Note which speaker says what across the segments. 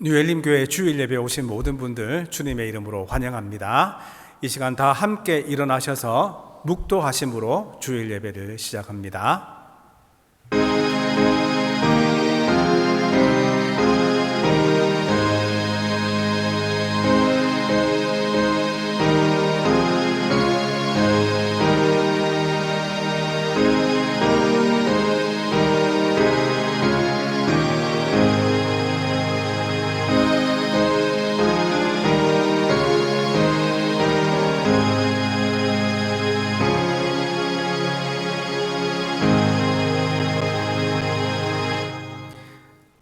Speaker 1: 뉴엘림 교회 주일 예배에 오신 모든 분들 주님의 이름으로 환영합니다. 이 시간 다 함께 일어나셔서 묵도하심으로 주일 예배를 시작합니다.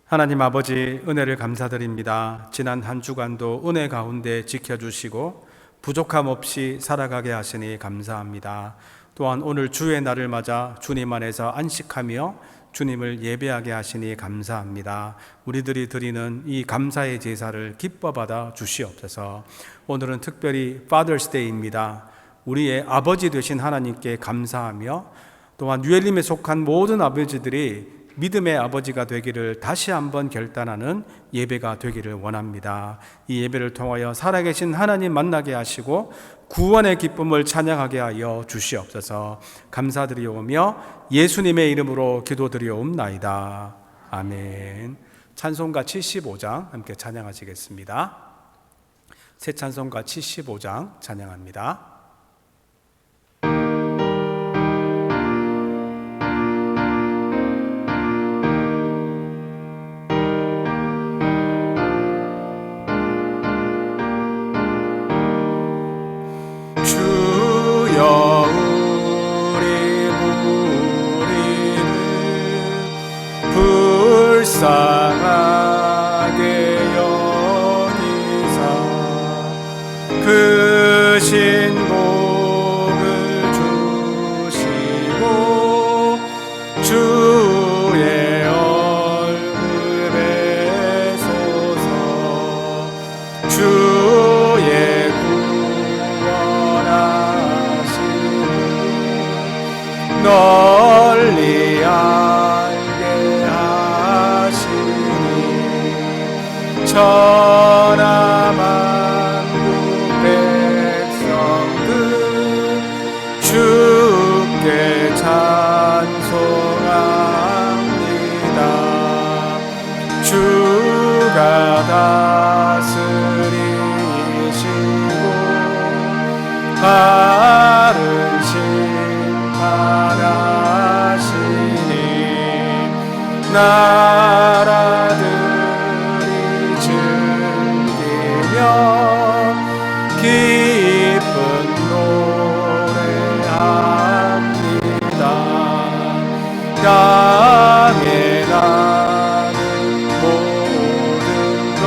Speaker 1: 하나님 아버지, 은혜를 감사드립니다. 지난 한 주간도 은혜 가운데 지켜주시고 부족함 없이 살아가게 하시니 감사합니다. 또한 오늘 주의 날을 맞아 주님 안에서 안식하며 주님을 예배하게 하시니 감사합니다. 우리들이 드리는 이 감사의 제사를 기뻐 받아 주시옵소서. 오늘은 특별히 Father's Day입니다. 우리의 아버지 되신 하나님께 감사하며 또한 뉴엘림에 속한 모든 아버지들이 믿음의 아버지가 되기를 다시 한번 결단하는 예배가 되기를 원합니다. 이 예배를 통하여 살아계신 하나님 만나게 하시고 구원의 기쁨을 찬양하게 하여 주시옵소서. 감사드리오며 예수님의 이름으로 기도드리옵나이다. 아멘. 찬송가 75장 함께 찬양하시겠습니다. 새 찬송가 75장 찬양합니다. 불쌍하게 여기사 그 신복을 주시고 주의 얼굴 뵈소서. 주의 구원하심을 널리 천하만국 백성들 주께 찬송합니다. 주가 다스리시고 바른 심판하시니 나라들 기쁜 노래합니다. 땅에 나는 모든 것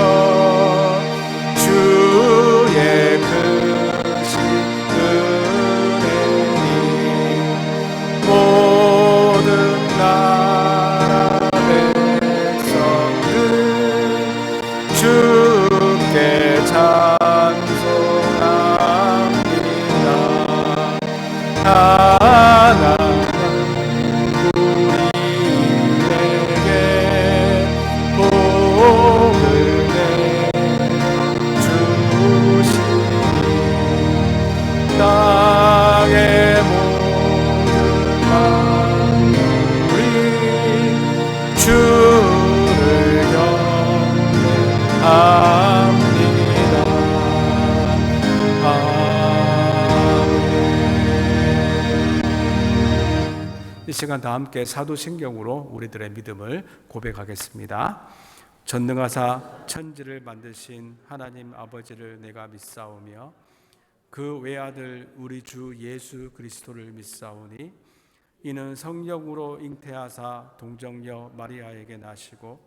Speaker 1: 주의 크신 은혜니 모든 나라 백성들 주께 하나님 우리에게 복을 내주시니 땅의 모든 만물이 주를 경배합니다. 이 시간 다 함께 사도신경으로 우리들의 믿음을 고백하겠습니다. 전능하사 천지를 만드신 하나님 아버지를 내가 믿사오며 그 외아들 우리 주 예수 그리스도를 믿사오니 이는 성령으로 잉태하사 동정녀 마리아에게 나시고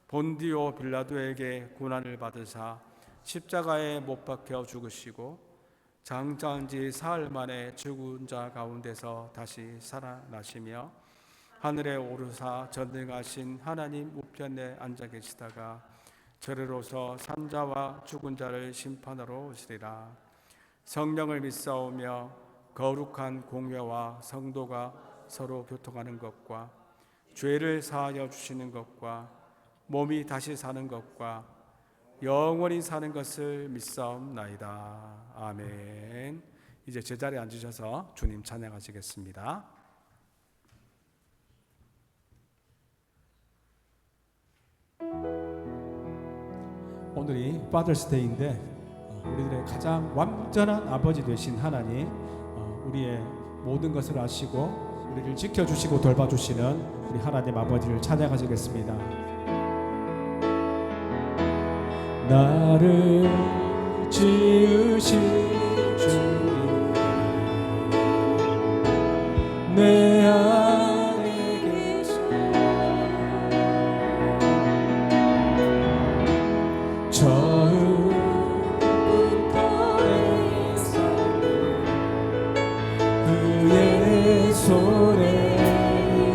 Speaker 1: 본디오 빌라도에게 고난을 받으사 십자가에 못 박혀 죽으시고 장자한 지 사흘 만에 죽은 자 가운데서 다시 살아나시며 하늘에 오르사 전능하신 하나님 우편에 앉아 계시다가 저리로서 산자와 죽은 자를 심판하러 오시리라. 성령을 믿사오며 거룩한 공회와 성도가 서로 교통하는 것과 죄를 사하여 주시는 것과 몸이 다시 사는 것과 영원히 사는 것을 믿사옵나이다. 아멘. 이제 제자리에 앉으셔서 주님 찬양하시겠습니다. 오늘이 파더스데이인데 우리들의 가장 완전한 아버지 되신 하나님, 우리의 모든 것을 아시고 우리를 지켜주시고 돌봐주시는 우리 하나님 아버지를 찬양하시겠습니다. 나를 지으신 주님, 내 안에 계셔 처음부터 내 삶을 그의 손에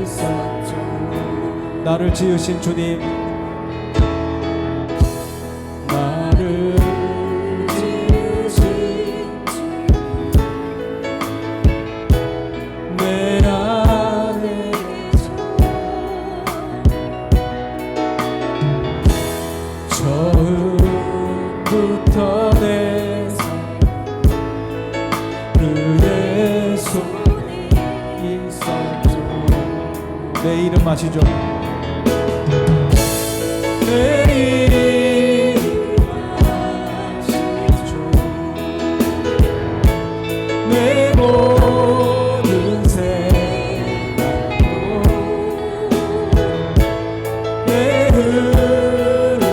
Speaker 1: 있었죠. 나를 지으신 주님, 나를 지으신 주님, 내 안에 계셔 처음부터 내 삶 그의 손에 있었죠. 내 이름 아시죠? 내 이름 아시죠? 내 모든 생각도 내 흐르는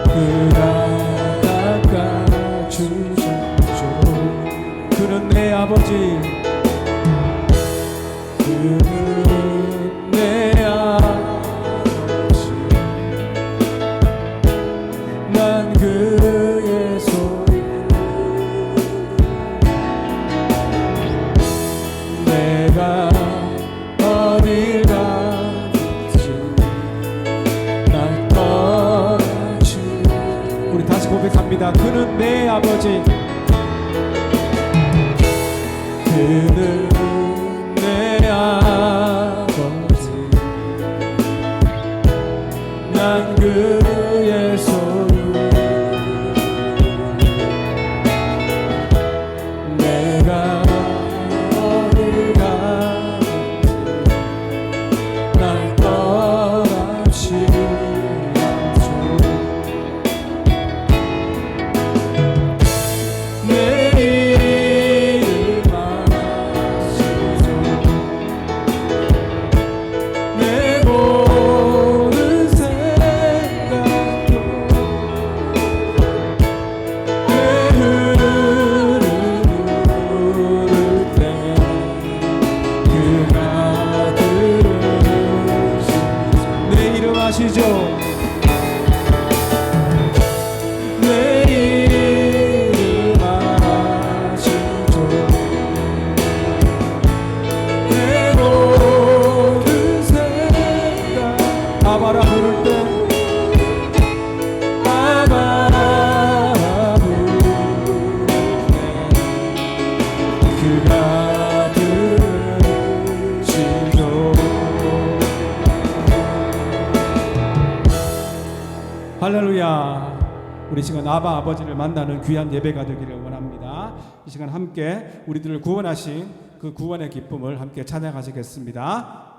Speaker 1: 그가 닦아주셨죠. 그는 내 아버지, 그는 내 아버지, 난 그의 소유, 내가 어딜 가든지 날 떠나지. 우리 다시 고백합니다. 그는 내 아버지, 그는 내 아버지, 난 그의 소유, 내가 어딜 가든지 날 떠나지 않죠. 내 이름 아시죠? 내 모든 생각도 내 흐르는 때 그가 들으시죠. 내 이름 아시죠? 내 이름 아시죠? 내 모든 생각 아바라 부를 때 아바라 부를 때 그가 들으시죠. 할렐루야. 우리 시간 아바 아버지를 만나는 귀한 예배가 되기를 원합니다. 이 시간 함께 우리들을 구원하신 그 구원의 기쁨을 함께 찬양하시겠습니다.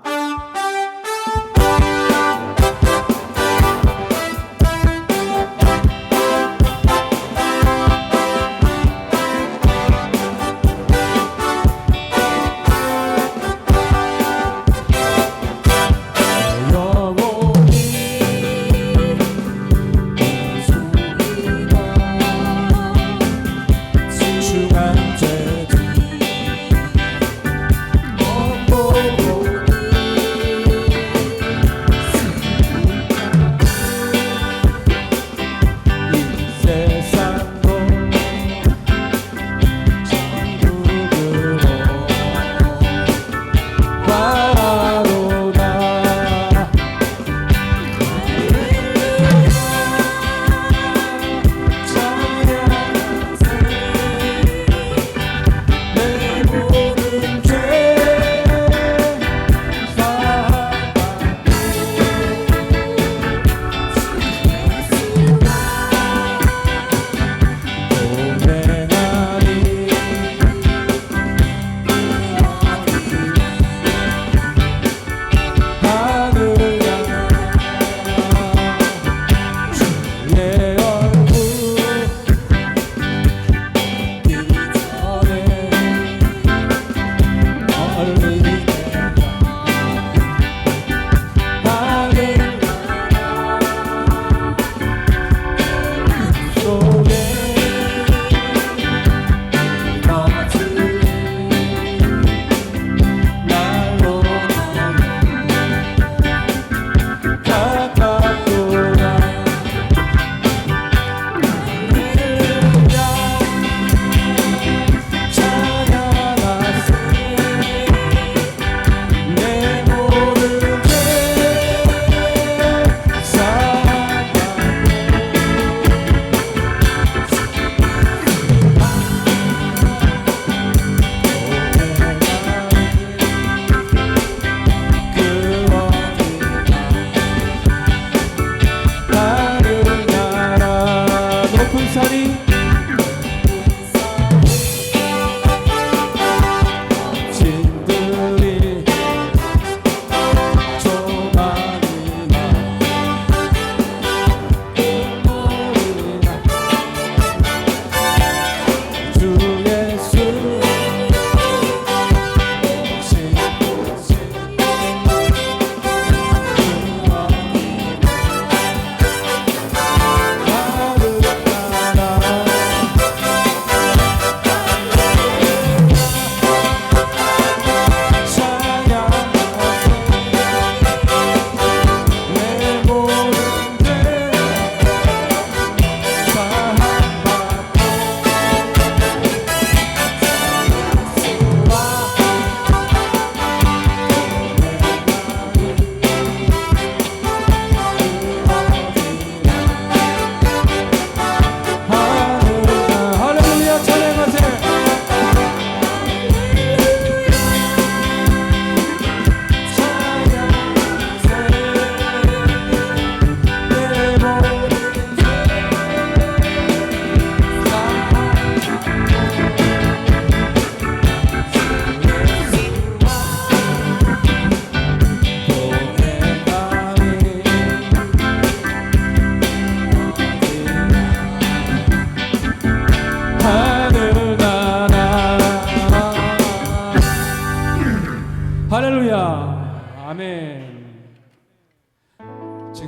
Speaker 1: 중한 죄 못 보고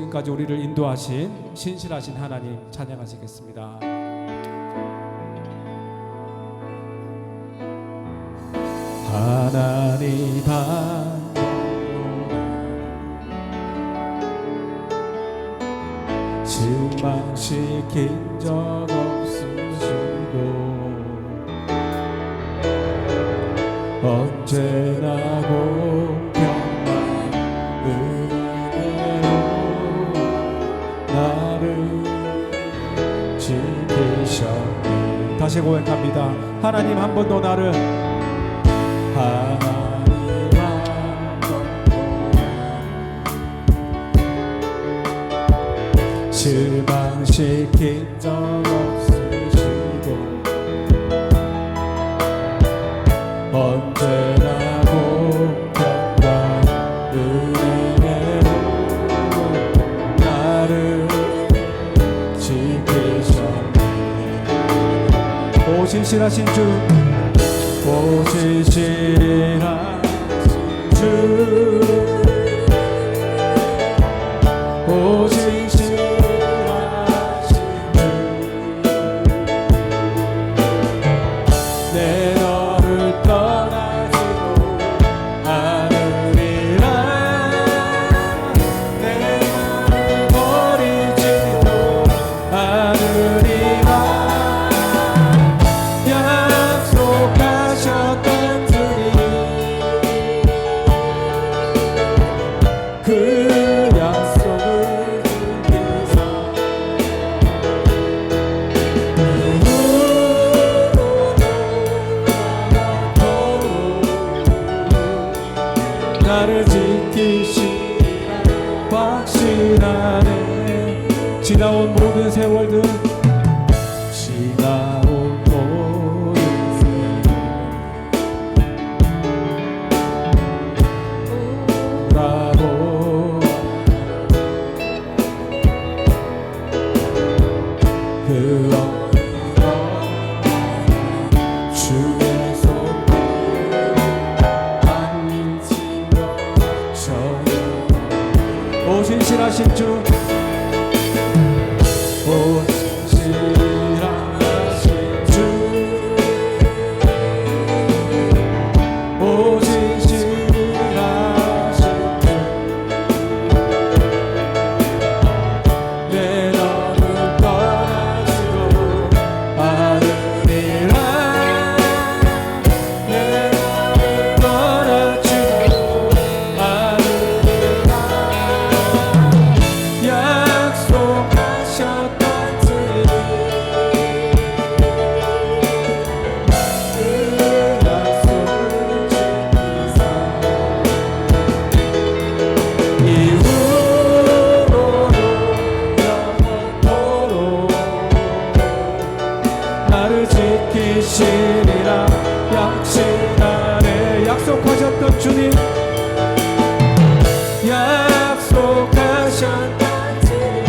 Speaker 2: 지금까지 우리를 인도하신 신실하신 하나님 찬양하시겠습니다. 하나님 실망시킨 적 없으시고 언제나 공평한 은혜로 나를 지키셨네. 다시 고백합니다. 하나님 한 번 더 나를 하나님 한 번 더 실망시킨 적 없으시고 언제나 공평과 은혜로 나를 지키셨네. 오 신실하신 주, 오 신실하신 주, 오 신실하신 주, 내 너를 떠나지도 않으리라. 내 너를 버리지도 않으리라. 약속하셨던 주님, 그 약속을 지키사 나를 지키시라 확신하네. 지나온 모든 세월들, 지나온 모든 세월라고 그 어디서 주의 손을 안 미치며 저는 오 신실하신 주, 오 신실하신 주, 오 신실하신 주, 내 너를 떠나지도 않으리라. 내 너를 떠나지도 않으리라. 약속하셨던 주님, 그 약속을 지키사 이후로도 영원토록 나를 지키시리라 약속하네. 약속하셨던 주님, 약속하셨던 주님,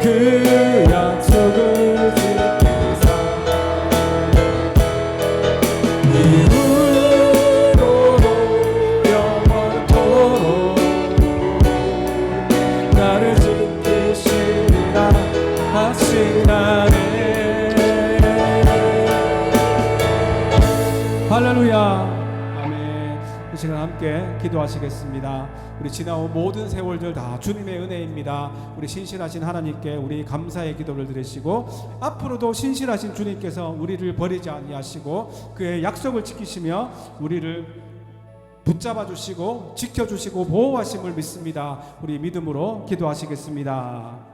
Speaker 2: 그 약속을 지키사 이후로도 영원토록 나를 지키시리라 확신하네. 할렐루야. 아멘. 이 시간 함께 기도하시겠습니다. 우리 지나온 모든 세월들 다 주님의 은혜입니다. 우리 신실하신 하나님께 우리 감사의 기도를 드리시고, 앞으로도 신실하신 주님께서 우리를 버리지 아니하시고 그의 약속을 지키시며 우리를 붙잡아 주시고 지켜주시고 보호하심을 믿습니다. 우리 믿음으로 기도하시겠습니다.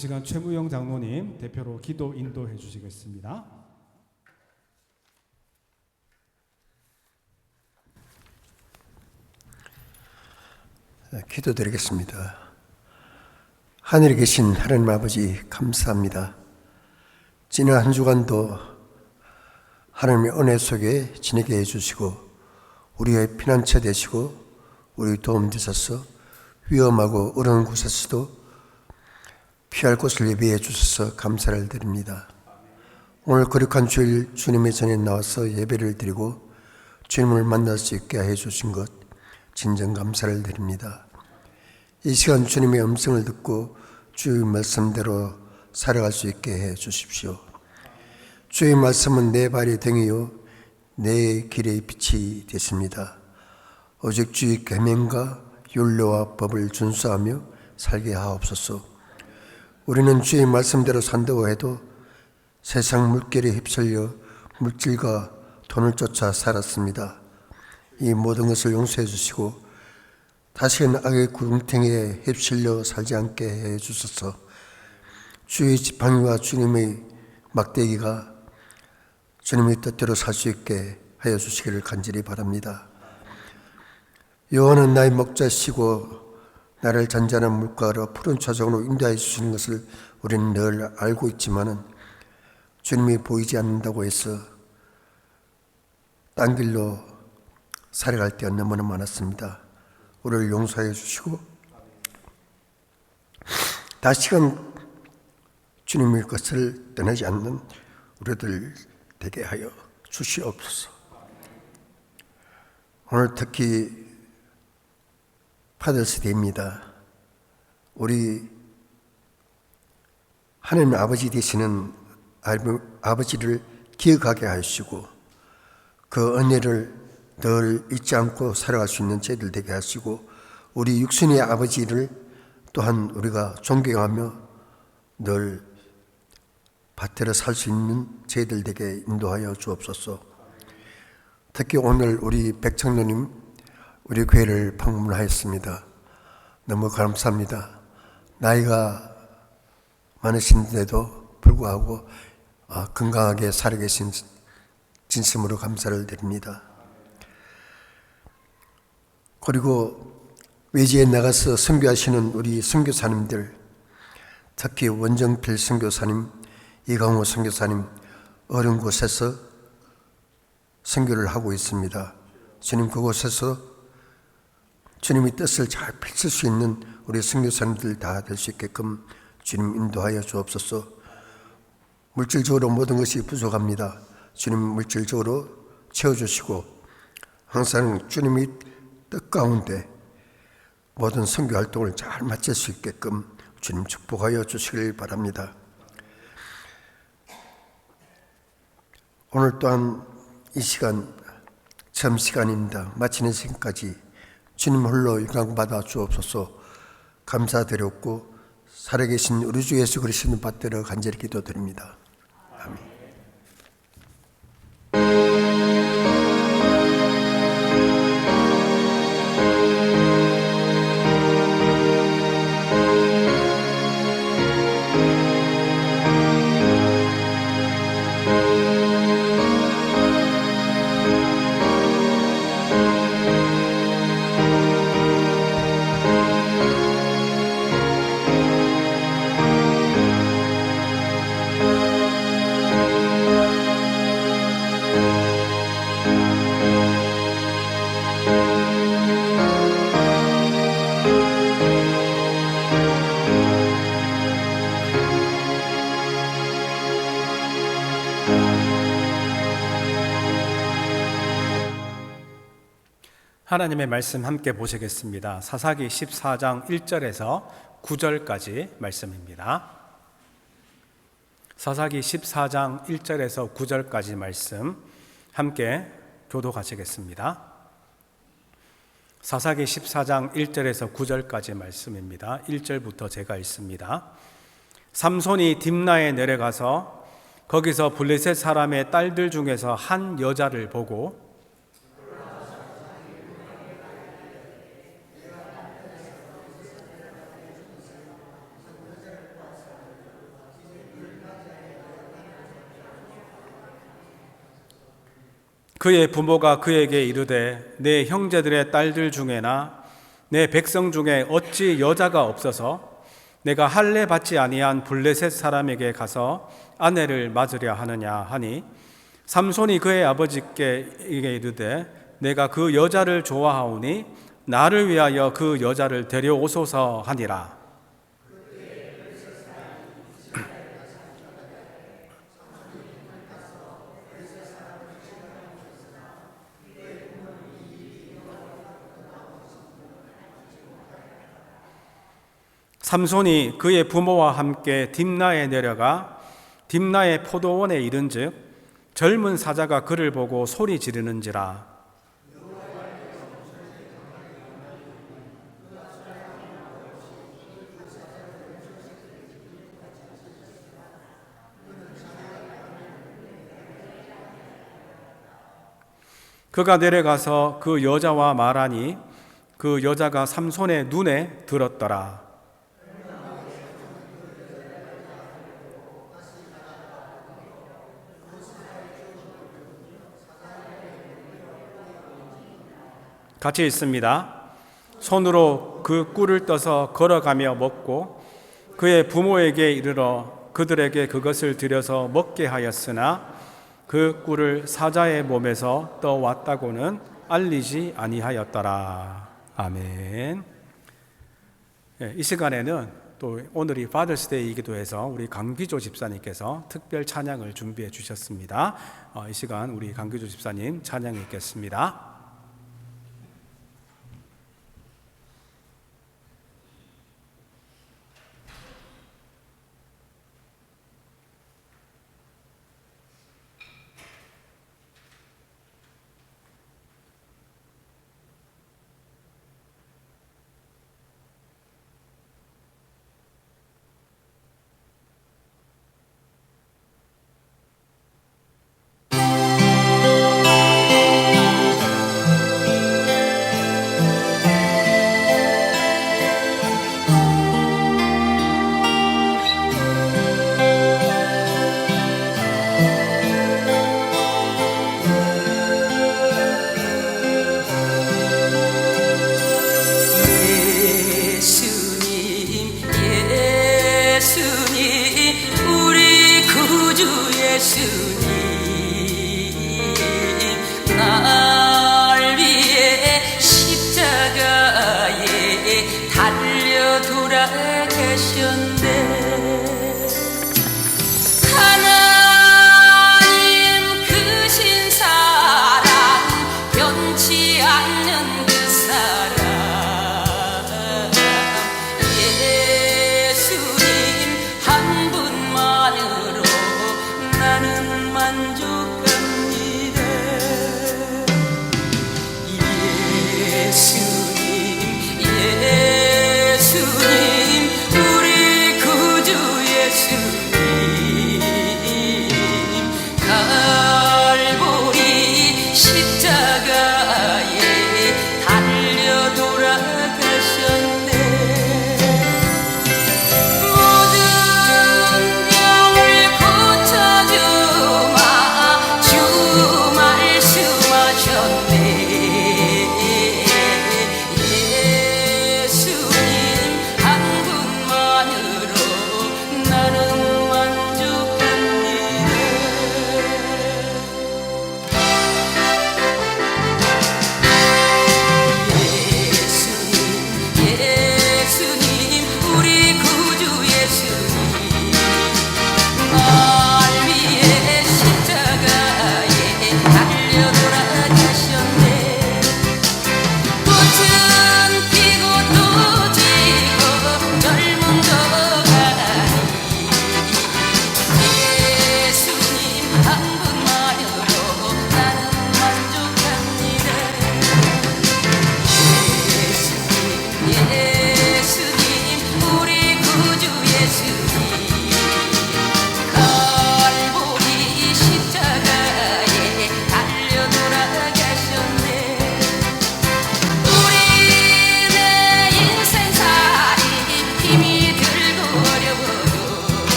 Speaker 2: 시간 최무영 장로님 대표로 기도 인도해 주시겠습니다.
Speaker 3: 기도드리겠습니다. 하늘에 계신 하나님 아버지 감사합니다. 지난 한 주간도 하나님의 은혜 속에 지내게 해주시고 우리의 피난처 되시고 우리 도움 되셔서 위험하고 어려운 곳에서도 피할 곳을 예비해 주셔서 감사를 드립니다. 오늘 거룩한 주일 주님의 전에 나와서 예배를 드리고 주님을 만날 수 있게 해주신 것 진정 감사를 드립니다. 이 시간 주님의 음성을 듣고 주의 말씀대로 살아갈 수 있게 해 주십시오. 주의 말씀은 내 발의 등이요 내 길의 빛이 되십니다. 오직 주의 계명과 율례와 법을 준수하며 살게 하옵소서. 우리는 주의 말씀대로 산다고 해도 세상 물결에 휩쓸려 물질과 돈을 쫓아 살았습니다. 이 모든 것을 용서해 주시고 다시는 악의 구렁텅이에 휩쓸려 살지 않게 해 주소서. 주의 지팡이와 주님의 막대기가 주님의 뜻대로 살 수 있게 하여 주시기를 간절히 바랍니다. 여호와는 나의 목자시고 나를 잔잔한 물가로 푸른 초장으로 인도해 주시는 것을 우리는 늘 알고 있지만은 주님이 보이지 않는다고 해서 딴 길로 살아갈 때가 너무나 많았습니다. 우리를 용서해 주시고 다시금 주님의 것을 떠나지 않는 우리들 되게 하여 주시옵소서. 오늘 특히 파더스데이입니다. 우리 하나님 아버지 되시는 아버지를 기억하게 하시고 그 은혜를 늘 잊지 않고 살아갈 수 있는 저희들 되게 하시고 우리 육신의 아버지를 또한 우리가 존경하며 늘 받들어 살 수 있는 저희들 되게 인도하여 주옵소서. 특히 오늘 우리 백창로님 우리 교회를 방문하였습니다. 너무 감사합니다. 나이가 많으신데도 불구하고 건강하게 살아계신 진심으로 감사를 드립니다. 그리고 외지에 나가서 선교하시는 우리 선교사님들, 특히 원정필 선교사님, 이강호 선교사님 어려운 곳에서 선교를 하고 있습니다. 주님 그곳에서 주님의 뜻을 잘 펼칠 수 있는 우리 선교사님들 다 될 수 있게끔 주님 인도하여 주옵소서. 물질적으로 모든 것이 부족합니다. 주님 물질적으로 채워주시고 항상 주님의 뜻 가운데 모든 선교 활동을 잘 마칠 수 있게끔 주님 축복하여 주시길 바랍니다. 오늘 또한 이 시간 처음 시간입니다. 마치는 시간까지 주님 홀로 영광받아 주옵소서. 감사드렸고 살아계신 우리 주 예수 그리스도를 받들어 간절히 기도드립니다. 아멘.
Speaker 1: 하나님의 말씀 함께 보시겠습니다. 사사기 14장 1절에서 9절까지 말씀입니다. 사사기 14장 1절에서 9절까지 말씀 함께 교독하시겠습니다. 사사기 14장 1절에서 9절까지 말씀입니다. 1절부터 제가 읽습니다. 삼손이 딥나에 내려가서 거기서 블레셋 사람의 딸들 중에서 한 여자를 보고 그의 부모가 그에게 이르되 내 형제들의 딸들 중에나 내 백성 중에 어찌 여자가 없어서 내가 할례 받지 아니한 블레셋 사람에게 가서 아내를 맞으려 하느냐 하니 삼손이 그의 아버지께 이르되 내가 그 여자를 좋아하오니 나를 위하여 그 여자를 데려오소서 하니라. 삼손이 그의 부모와 함께 딥나에 내려가 딥나의 포도원에 이른즉 젊은 사자가 그를 보고 소리 지르는지라. 그가 내려가서 그 여자와 말하니 그 여자가 삼손의 눈에 들었더라. 같이 있습니다. 손으로 그 꿀을 떠서 걸어가며 먹고 그의 부모에게 이르러 그들에게 그것을 들여서 먹게 하였으나 그 꿀을 사자의 몸에서 떠왔다고는 알리지 아니하였더라. 아멘. 이 시간에는 또 오늘이 파더스데이이기도 해서 우리 강기조 집사님께서 특별 찬양을 준비해 주셨습니다. 이 시간 우리 강기조 집사님 찬양 읽겠습니다.
Speaker 4: 날 위해 십자가에 달려 돌아가셨네. 하나님 크신 사랑, 변치 않는 그 사랑, 예수님 한 분만으로 나는 만족합니다. 예수님, 예수님, 우리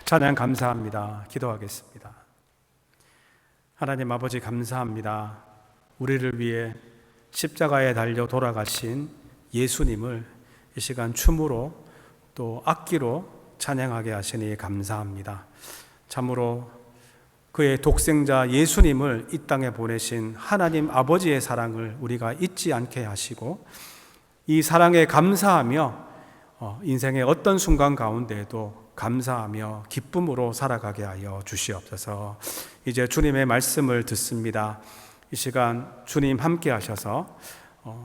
Speaker 1: 찬양 감사합니다. 기도하겠습니다. 하나님 아버지 감사합니다. 우리를 위해 십자가에 달려 돌아가신 예수님을 이 시간 춤으로 또 악기로 찬양하게 하시니 감사합니다. 참으로 그의 독생자 예수님을 이 땅에 보내신 하나님 아버지의 사랑을 우리가 잊지 않게 하시고 이 사랑에 감사하며 인생의 어떤 순간 가운데에도 감사하며 기쁨으로 살아가게 하여 주시옵소서. 이제 주님의 말씀을 듣습니다. 이 시간 주님 함께 하셔서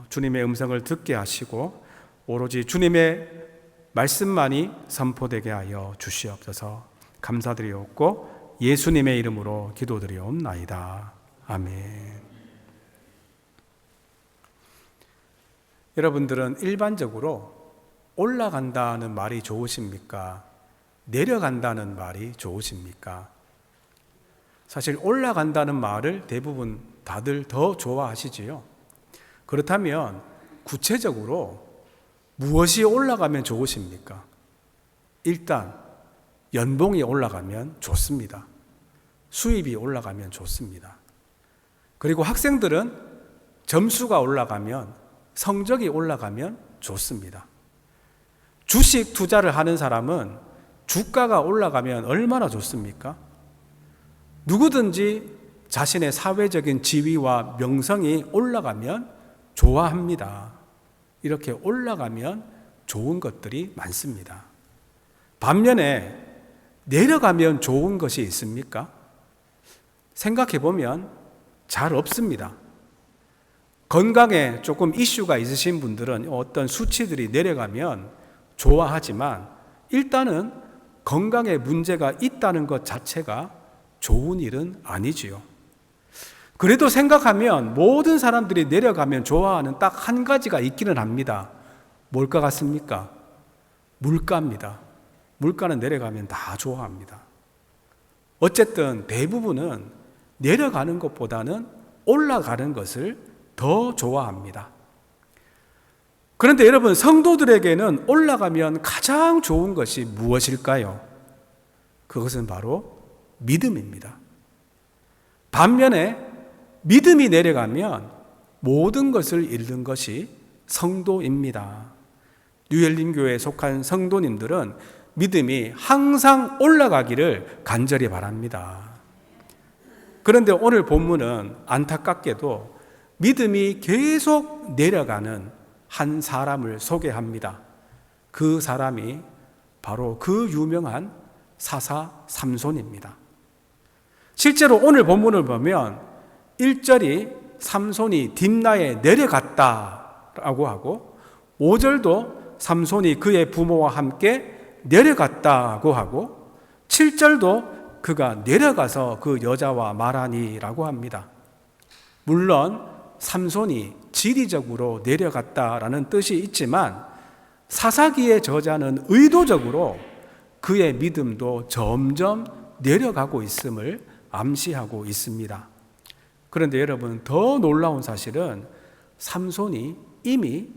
Speaker 1: 주님의 음성을 듣게 하시고 오로지 주님의 말씀만이 선포되게 하여 주시옵소서. 감사드리옵고 예수님의 이름으로 기도드리옵나이다. 아멘. 여러분들은 일반적으로 올라간다는 말이 좋으십니까? 내려간다는 말이 좋으십니까? 사실 올라간다는 말을 대부분 다들 더 좋아하시지요. 그렇다면 구체적으로 무엇이 올라가면 좋으십니까? 일단 연봉이 올라가면 좋습니다. 수입이 올라가면 좋습니다. 그리고 학생들은 점수가 올라가면, 성적이 올라가면 좋습니다. 주식 투자를 하는 사람은 주가가 올라가면 얼마나 좋습니까? 누구든지 자신의 사회적인 지위와 명성이 올라가면 좋아합니다. 이렇게 올라가면 좋은 것들이 많습니다. 반면에 내려가면 좋은 것이 있습니까? 생각해 보면 잘 없습니다. 건강에 조금 이슈가 있으신 분들은 어떤 수치들이 내려가면 좋아하지만 일단은 건강에 문제가 있다는 것 자체가 좋은 일은 아니지요. 그래도 생각하면 모든 사람들이 내려가면 좋아하는 딱 한 가지가 있기는 합니다. 뭘까 같습니까? 물가입니다. 물가는 내려가면 다 좋아합니다. 어쨌든 대부분은 내려가는 것보다는 올라가는 것을 더 좋아합니다. 그런데 여러분, 성도들에게는 올라가면 가장 좋은 것이 무엇일까요? 그것은 바로 믿음입니다. 반면에 믿음이 내려가면 모든 것을 잃는 것이 성도입니다. 뉴엘림 교회에 속한 성도님들은 믿음이 항상 올라가기를 간절히 바랍니다. 그런데 오늘 본문은 안타깝게도 믿음이 계속 내려가는 한 사람을 소개합니다. 그 사람이 바로 그 유명한 사사 삼손입니다. 실제로 오늘 본문을 보면 1절이 삼손이 딥나에 내려갔다라고 하고 5절도 삼손이 그의 부모와 함께 내려갔다고 하고 7절도 그가 내려가서 그 여자와 말하니라고 합니다. 물론 삼손이 지리적으로 내려갔다라는 뜻이 있지만 사사기의 저자는 의도적으로 그의 믿음도 점점 내려가고 있음을 암시하고 있습니다. 그런데 여러분, 더 놀라운 사실은 삼손이 이미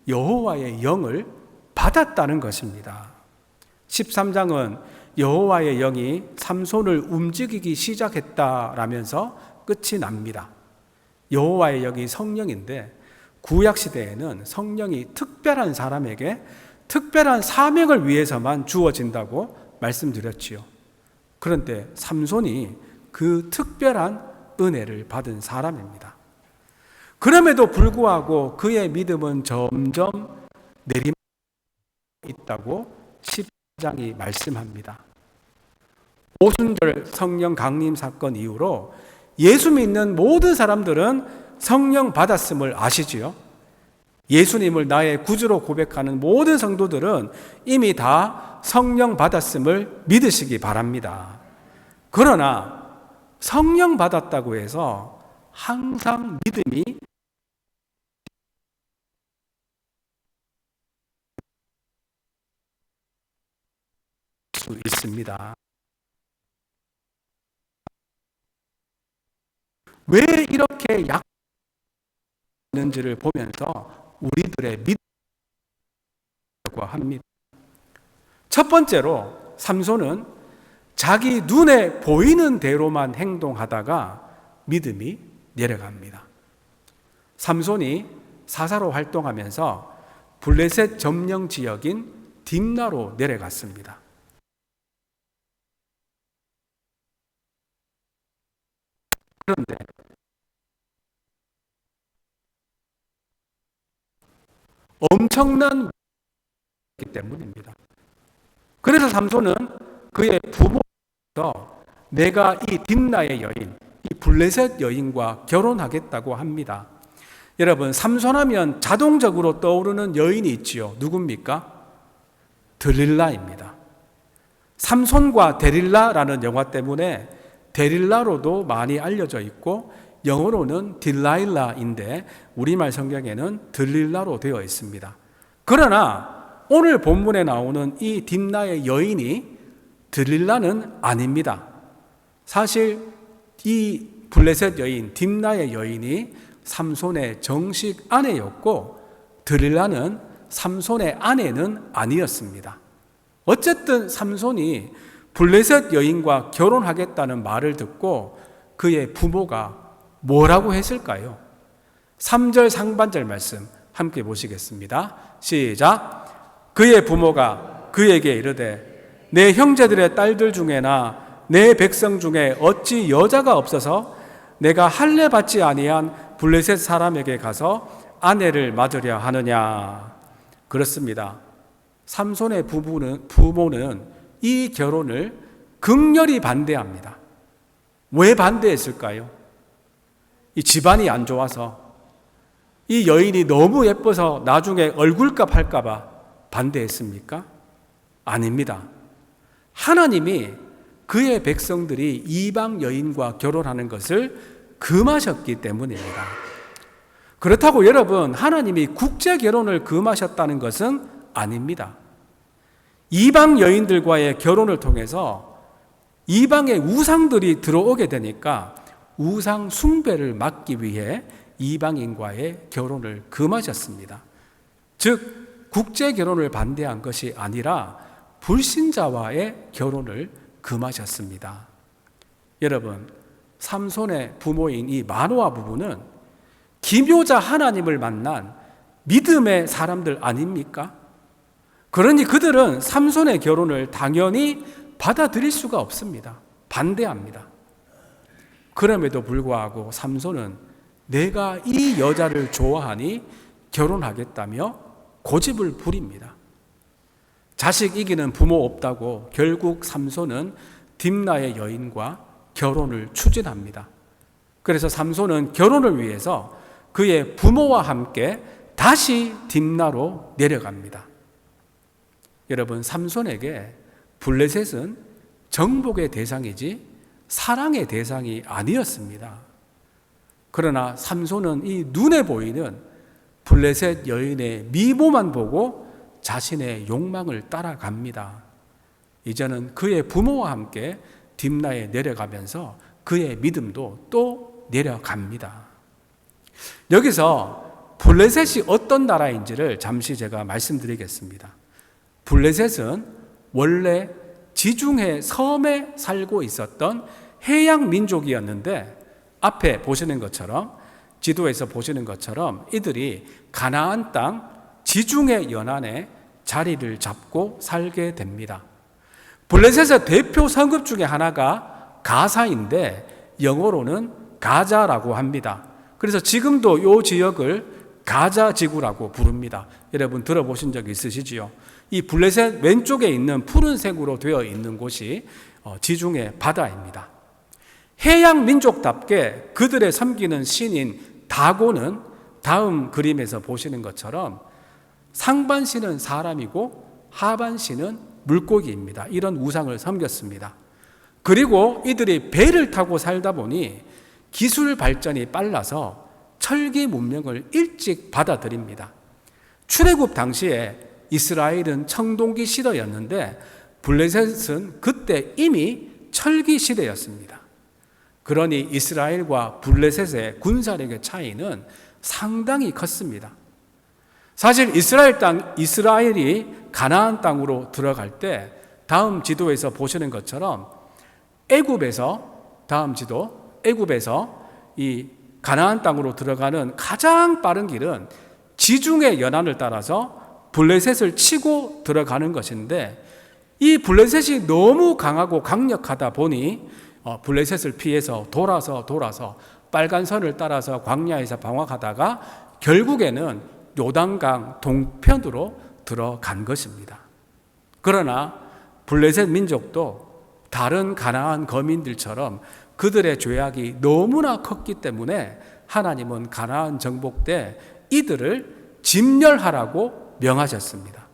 Speaker 1: 여호와의 영을 받았다는 것입니다. 13장은 여호와의 영이 삼손을 움직이기 시작했다라면서 끝이 납니다. 여호와의 영이 성령인데 구약 시대에는 성령이 특별한 사람에게 특별한 사명을 위해서만 주어진다고 말씀드렸지요. 그런데 삼손이 그 특별한 은혜를 받은 사람입니다. 그럼에도 불구하고 그의 믿음은 점점 내리막이 있다고 10장이 말씀합니다. 오순절 성령 강림 사건 이후로 예수 믿는 모든 사람들은 성령 받았음을 아시지요? 예수님을 나의 구주로 고백하는 모든 성도들은 이미 다 성령 받았음을 믿으시기 바랍니다. 그러나 성령 받았다고 해서 항상 믿음이 수 있습니다. 왜 이렇게 약했는지를 보면서 우리들의 믿음이라고 합니다. 첫 번째로 삼손은 자기 눈에 보이는 대로만 행동하다가 믿음이 내려갑니다. 삼손이 사사로 활동하면서 블레셋 점령 지역인 딥나로 내려갔습니다. 그런데 엄청난 기 때문입니다. 그래서 삼손은 그의 부모에서 내가 이 딥나의 여인, 이 블레셋 여인과 결혼하겠다고 합니다. 여러분, 삼손하면 자동적으로 떠오르는 여인이 있지요. 누굽니까? 들릴라입니다. 삼손과 데릴라라는 영화 때문에 데릴라로도 많이 알려져 있고 영어로는 딜라일라인데 우리말 성경에는 들릴라로 되어 있습니다. 그러나 오늘 본문에 나오는 이 딥나의 여인이 들릴라는 아닙니다. 사실 이 블레셋 여인, 딥나의 여인이 삼손의 정식 아내였고 들릴라는 삼손의 아내는 아니었습니다. 어쨌든 삼손이 블레셋 여인과 결혼하겠다는 말을 듣고 그의 부모가 뭐라고 했을까요? 3절 상반절 말씀 함께 보시겠습니다. 시작. 그의 부모가 그에게 이르되 내 형제들의 딸들 중에나 내 백성 중에 어찌 여자가 없어서 내가 할례 받지 아니한 블레셋 사람에게 가서 아내를 맞으려 하느냐. 그렇습니다. 삼손의 부모는 이 결혼을 극렬히 반대합니다. 왜 반대했을까요? 이 집안이 안 좋아서, 이 여인이 너무 예뻐서 나중에 얼굴값 할까봐 반대했습니까? 아닙니다. 하나님이 그의 백성들이 이방 여인과 결혼하는 것을 금하셨기 때문입니다. 그렇다고 여러분, 하나님이 국제 결혼을 금하셨다는 것은 아닙니다. 이방 여인들과의 결혼을 통해서 이방의 우상들이 들어오게 되니까 우상 숭배를 막기 위해 이방인과의 결혼을 금하셨습니다. 즉 국제 결혼을 반대한 것이 아니라 불신자와의 결혼을 금하셨습니다. 여러분, 삼손의 부모인 이 마노아 부부는 기묘자 하나님을 만난 믿음의 사람들 아닙니까? 그러니 그들은 삼손의 결혼을 당연히 받아들일 수가 없습니다. 반대합니다. 그럼에도 불구하고 삼손은 내가 이 여자를 좋아하니 결혼하겠다며 고집을 부립니다. 자식 이기는 부모 없다고 결국 삼손은 딥나의 여인과 결혼을 추진합니다. 그래서 삼손은 결혼을 위해서 그의 부모와 함께 다시 딥나로 내려갑니다. 여러분, 삼손에게 블레셋은 정복의 대상이지 사랑의 대상이 아니었습니다. 그러나 삼손은 이 눈에 보이는 블레셋 여인의 미모만 보고 자신의 욕망을 따라갑니다. 이제는 그의 부모와 함께 딥나에 내려가면서 그의 믿음도 또 내려갑니다. 여기서 블레셋이 어떤 나라인지를 잠시 제가 말씀드리겠습니다. 블레셋은 원래 지중해 섬에 살고 있었던 해양 민족이었는데 앞에 보시는 것처럼, 지도에서 보시는 것처럼 이들이 가나안 땅 지중해 연안에 자리를 잡고 살게 됩니다. 블레셋의 대표 성읍 중에 하나가 가사인데 영어로는 가자라고 합니다. 그래서 지금도 이 지역을 가자 지구라고 부릅니다. 여러분 들어보신 적 있으시지요? 이 블레셋 왼쪽에 있는 푸른색으로 되어 있는 곳이 지중해 바다입니다. 해양 민족답게 그들의 섬기는 신인 다곤은 다음 그림에서 보시는 것처럼 상반신은 사람이고 하반신은 물고기입니다. 이런 우상을 섬겼습니다. 그리고 이들이 배를 타고 살다 보니 기술 발전이 빨라서 철기 문명을 일찍 받아들입니다. 출애굽 당시에 이스라엘은 청동기 시대였는데 블레셋은 그때 이미 철기 시대였습니다. 그러니 이스라엘과 블레셋의 군사력의 차이는 상당히 컸습니다. 사실 이스라엘이 가나안 땅으로 들어갈 때 다음 지도에서 보시는 것처럼 다음 지도 애굽에서 이 가나안 땅으로 들어가는 가장 빠른 길은 지중해 연안을 따라서 블레셋을 치고 들어가는 것인데, 이 블레셋이 너무 강하고 강력하다 보니 블레셋을 피해서 돌아서 빨간 선을 따라서 광야에서 방황하다가 결국에는 요단강 동편으로 들어간 것입니다. 그러나 블레셋 민족도 다른 가나안 거민들처럼 그들의 죄악이 너무나 컸기 때문에 하나님은 가나안 정복 때 이들을 진멸하라고 명하셨습니다.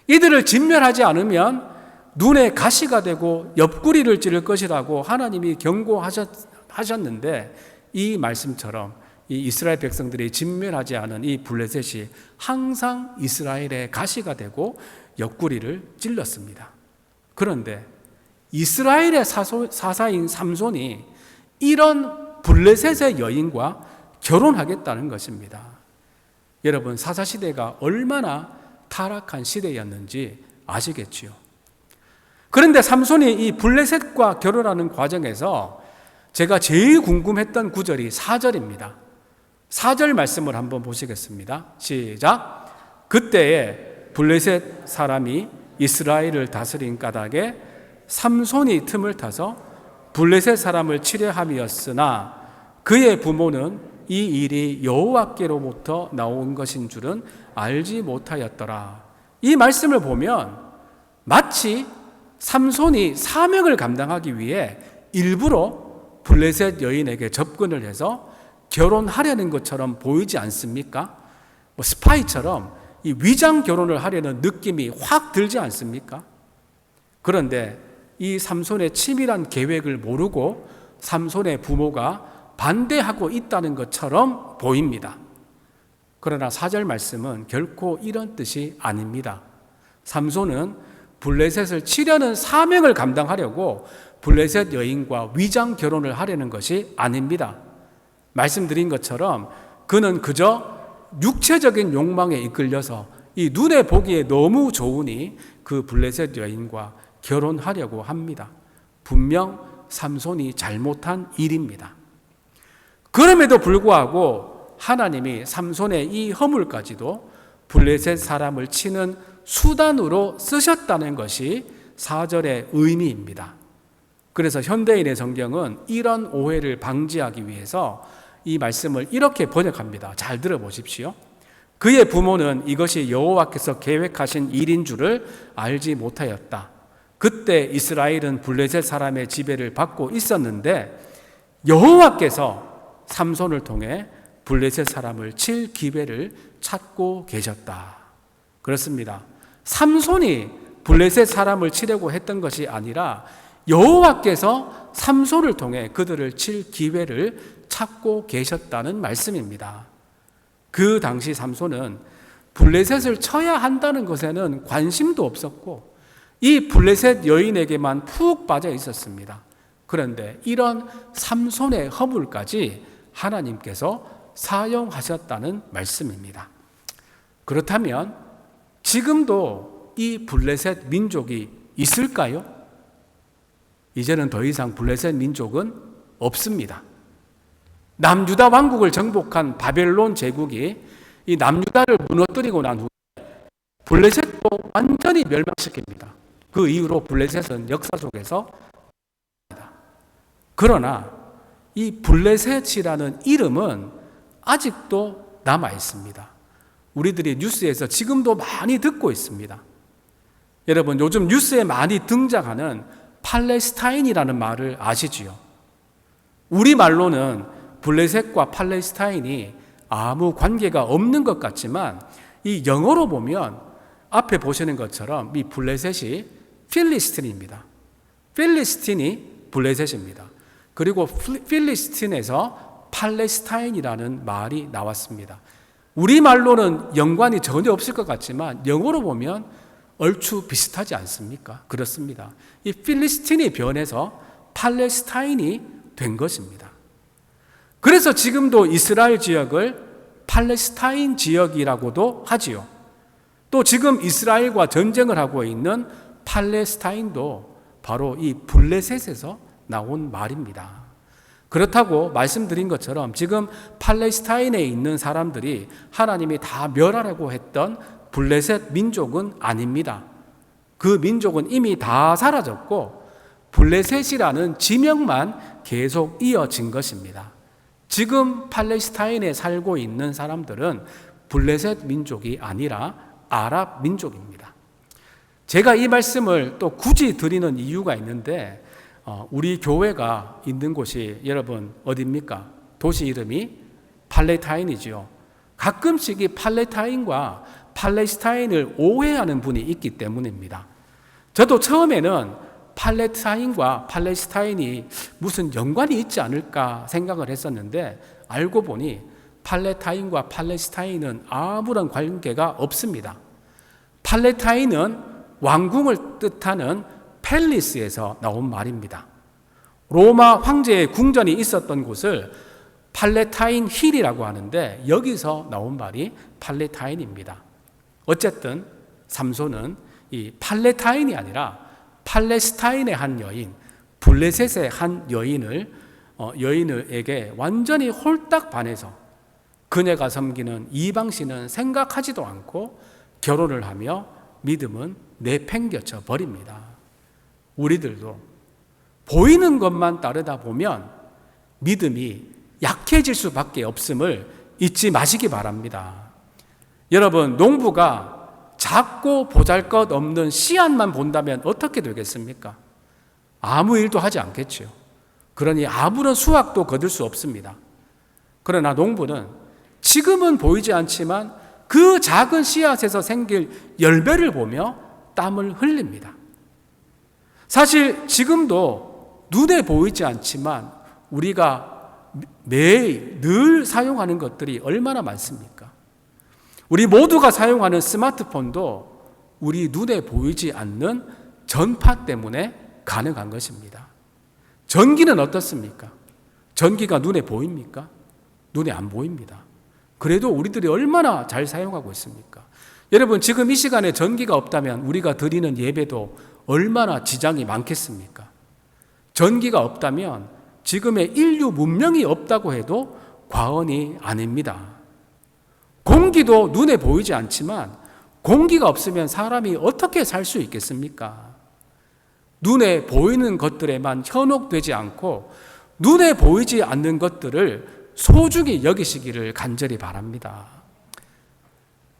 Speaker 1: 이들을 진멸하지 않으면 눈에 가시가 되고 옆구리를 찌를 것이라고 하나님이 경고하셨는데, 이 말씀처럼 이 이스라엘 백성들이 진멸하지 않은 이 블레셋이 항상 이스라엘의 가시가 되고 옆구리를 찔렀습니다. 그런데 이스라엘의 사사인 삼손이 이런 블레셋의 여인과 결혼하겠다는 것입니다. 여러분, 사사시대가 얼마나 타락한 시대였는지 아시겠지요? 그런데 삼손이 이 블레셋과 결혼하는 과정에서 제가 제일 궁금했던 구절이 4절입니다. 4절 말씀을 한번 보시겠습니다. 시작. 그때에 블레셋 사람이 이스라엘을 다스린 까닭에 삼손이 틈을 타서 블레셋 사람을 치려 함이었으나 그의 부모는 이 일이 여호와께로부터 나온 것인 줄은 알지 못하였더라. 이 말씀을 보면 마치 삼손이 사명을 감당하기 위해 일부러 블레셋 여인에게 접근을 해서 결혼하려는 것처럼 보이지 않습니까? 스파이처럼 이 위장 결혼을 하려는 느낌이 확 들지 않습니까? 그런데 이 삼손의 치밀한 계획을 모르고 삼손의 부모가 반대하고 있다는 것처럼 보입니다. 그러나 4절 말씀은 결코 이런 뜻이 아닙니다. 삼손은 블레셋을 치려는 사명을 감당하려고 블레셋 여인과 위장 결혼을 하려는 것이 아닙니다. 말씀드린 것처럼 그는 그저 육체적인 욕망에 이끌려서 이 눈에 보기에 너무 좋으니 그 블레셋 여인과 결혼하려고 합니다. 분명 삼손이 잘못한 일입니다. 그럼에도 불구하고 하나님이 삼손의 이 허물까지도 블레셋 사람을 치는 수단으로 쓰셨다는 것이 4절의 의미입니다. 그래서 현대인의 성경은 이런 오해를 방지하기 위해서 이 말씀을 이렇게 번역합니다. 잘 들어보십시오. 그의 부모는 이것이 여호와께서 계획하신 일인 줄을 알지 못하였다. 그때 이스라엘은 블레셋 사람의 지배를 받고 있었는데 여호와께서 삼손을 통해 블레셋 사람을 칠 기회를 찾고 계셨다. 그렇습니다. 삼손이 블레셋 사람을 치려고 했던 것이 아니라 여호와께서 삼손을 통해 그들을 칠 기회를 찾고 계셨다는 말씀입니다. 그 당시 삼손은 블레셋을 쳐야 한다는 것에는 관심도 없었고 이 블레셋 여인에게만 푹 빠져 있었습니다. 그런데 이런 삼손의 허물까지 하나님께서 사용하셨다는 말씀입니다. 그렇다면 지금도 이 블레셋 민족이 있을까요? 이제는 더 이상 블레셋 민족은 없습니다. 남유다 왕국을 정복한 바벨론 제국이 이 남유다를 무너뜨리고 난 후에 블레셋도 완전히 멸망시킵니다. 그 이후로 블레셋은 역사 속에서 그러나 이 블레셋이라는 이름은 아직도 남아 있습니다. 우리들이 뉴스에서 지금도 많이 듣고 있습니다. 여러분, 요즘 뉴스에 많이 등장하는 팔레스타인이라는 말을 아시지요? 우리말로는 블레셋과 팔레스타인이 아무 관계가 없는 것 같지만 이 영어로 보면 앞에 보시는 것처럼 이 블레셋이 필리스틴입니다. 필리스틴이 블레셋입니다. 그리고 필리스틴에서 팔레스타인이라는 말이 나왔습니다. 우리말로는 연관이 전혀 없을 것 같지만 영어로 보면 얼추 비슷하지 않습니까? 그렇습니다. 이 필리스틴이 변해서 팔레스타인이 된 것입니다. 그래서 지금도 이스라엘 지역을 팔레스타인 지역이라고도 하지요. 또 지금 이스라엘과 전쟁을 하고 있는 팔레스타인도 바로 이 블레셋에서 나온 말입니다. 그렇다고 말씀드린 것처럼 지금 팔레스타인에 있는 사람들이 하나님이 다 멸하라고 했던 블레셋 민족은 아닙니다. 그 민족은 이미 다 사라졌고 블레셋이라는 지명만 계속 이어진 것입니다. 지금 팔레스타인에 살고 있는 사람들은 블레셋 민족이 아니라 아랍 민족입니다. 제가 이 말씀을 또 굳이 드리는 이유가 있는데 우리 교회가 있는 곳이 여러분 어디입니까? 도시 이름이 팔레타인이지요. 가끔씩 이 팔레타인과 팔레스타인을 오해하는 분이 있기 때문입니다. 저도 처음에는 팔레타인과 팔레스타인이 무슨 연관이 있지 않을까 생각을 했었는데 알고 보니 팔레타인과 팔레스타인은 아무런 관계가 없습니다. 팔레타인은 왕궁을 뜻하는 팰리스에서 나온 말입니다. 로마 황제의 궁전이 있었던 곳을 팔레타인 힐이라고 하는데 여기서 나온 말이 팔레타인입니다. 어쨌든 삼손은 이 팔레타인이 아니라 팔레스타인의 한 여인, 블레셋의 한 여인에게 완전히 홀딱 반해서 그녀가 섬기는 이방신은 생각하지도 않고 결혼을 하며 믿음은 내팽겨쳐 버립니다. 우리들도 보이는 것만 따르다 보면 믿음이 약해질 수밖에 없음을 잊지 마시기 바랍니다. 여러분, 농부가 작고 보잘것없는 씨앗만 본다면 어떻게 되겠습니까? 아무 일도 하지 않겠죠. 그러니 아무런 수확도 거둘 수 없습니다. 그러나 농부는 지금은 보이지 않지만 그 작은 씨앗에서 생길 열매를 보며 땀을 흘립니다. 사실 지금도 눈에 보이지 않지만 우리가 매일 늘 사용하는 것들이 얼마나 많습니까? 우리 모두가 사용하는 스마트폰도 우리 눈에 보이지 않는 전파 때문에 가능한 것입니다. 전기는 어떻습니까? 전기가 눈에 보입니까? 눈에 안 보입니다. 그래도 우리들이 얼마나 잘 사용하고 있습니까? 여러분, 지금 이 시간에 전기가 없다면 우리가 드리는 예배도 얼마나 지장이 많겠습니까? 전기가 없다면 지금의 인류 문명이 없다고 해도 과언이 아닙니다. 공기도 눈에 보이지 않지만 공기가 없으면 사람이 어떻게 살 수 있겠습니까? 눈에 보이는 것들에만 현혹되지 않고 눈에 보이지 않는 것들을 소중히 여기시기를 간절히 바랍니다.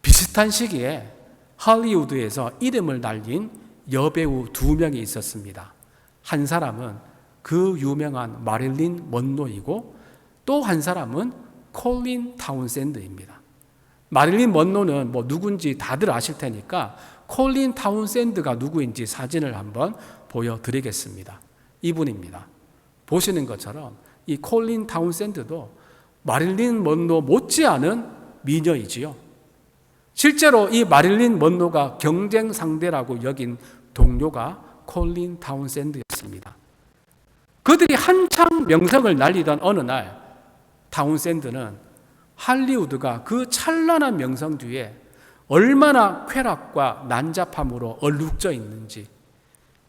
Speaker 1: 비슷한 시기에 할리우드에서 이름을 날린 여배우 2명이 있었습니다. 한 사람은 그 유명한 마릴린 먼로이고 또 한 사람은 콜린 타운샌드입니다. 마릴린 먼로는 누군지 다들 아실 테니까 콜린 타운샌드가 누구인지 사진을 한번 보여드리겠습니다. 이분입니다. 보시는 것처럼 이 콜린 타운샌드도 마릴린 먼로 못지않은 미녀이지요. 실제로 이 마릴린 먼로가 경쟁 상대라고 여긴 동료가 콜린 타운샌드였습니다. 그들이 한창 명성을 날리던 어느 날 타운샌드는 할리우드가 그 찬란한 명성 뒤에 얼마나 쾌락과 난잡함으로 얼룩져 있는지,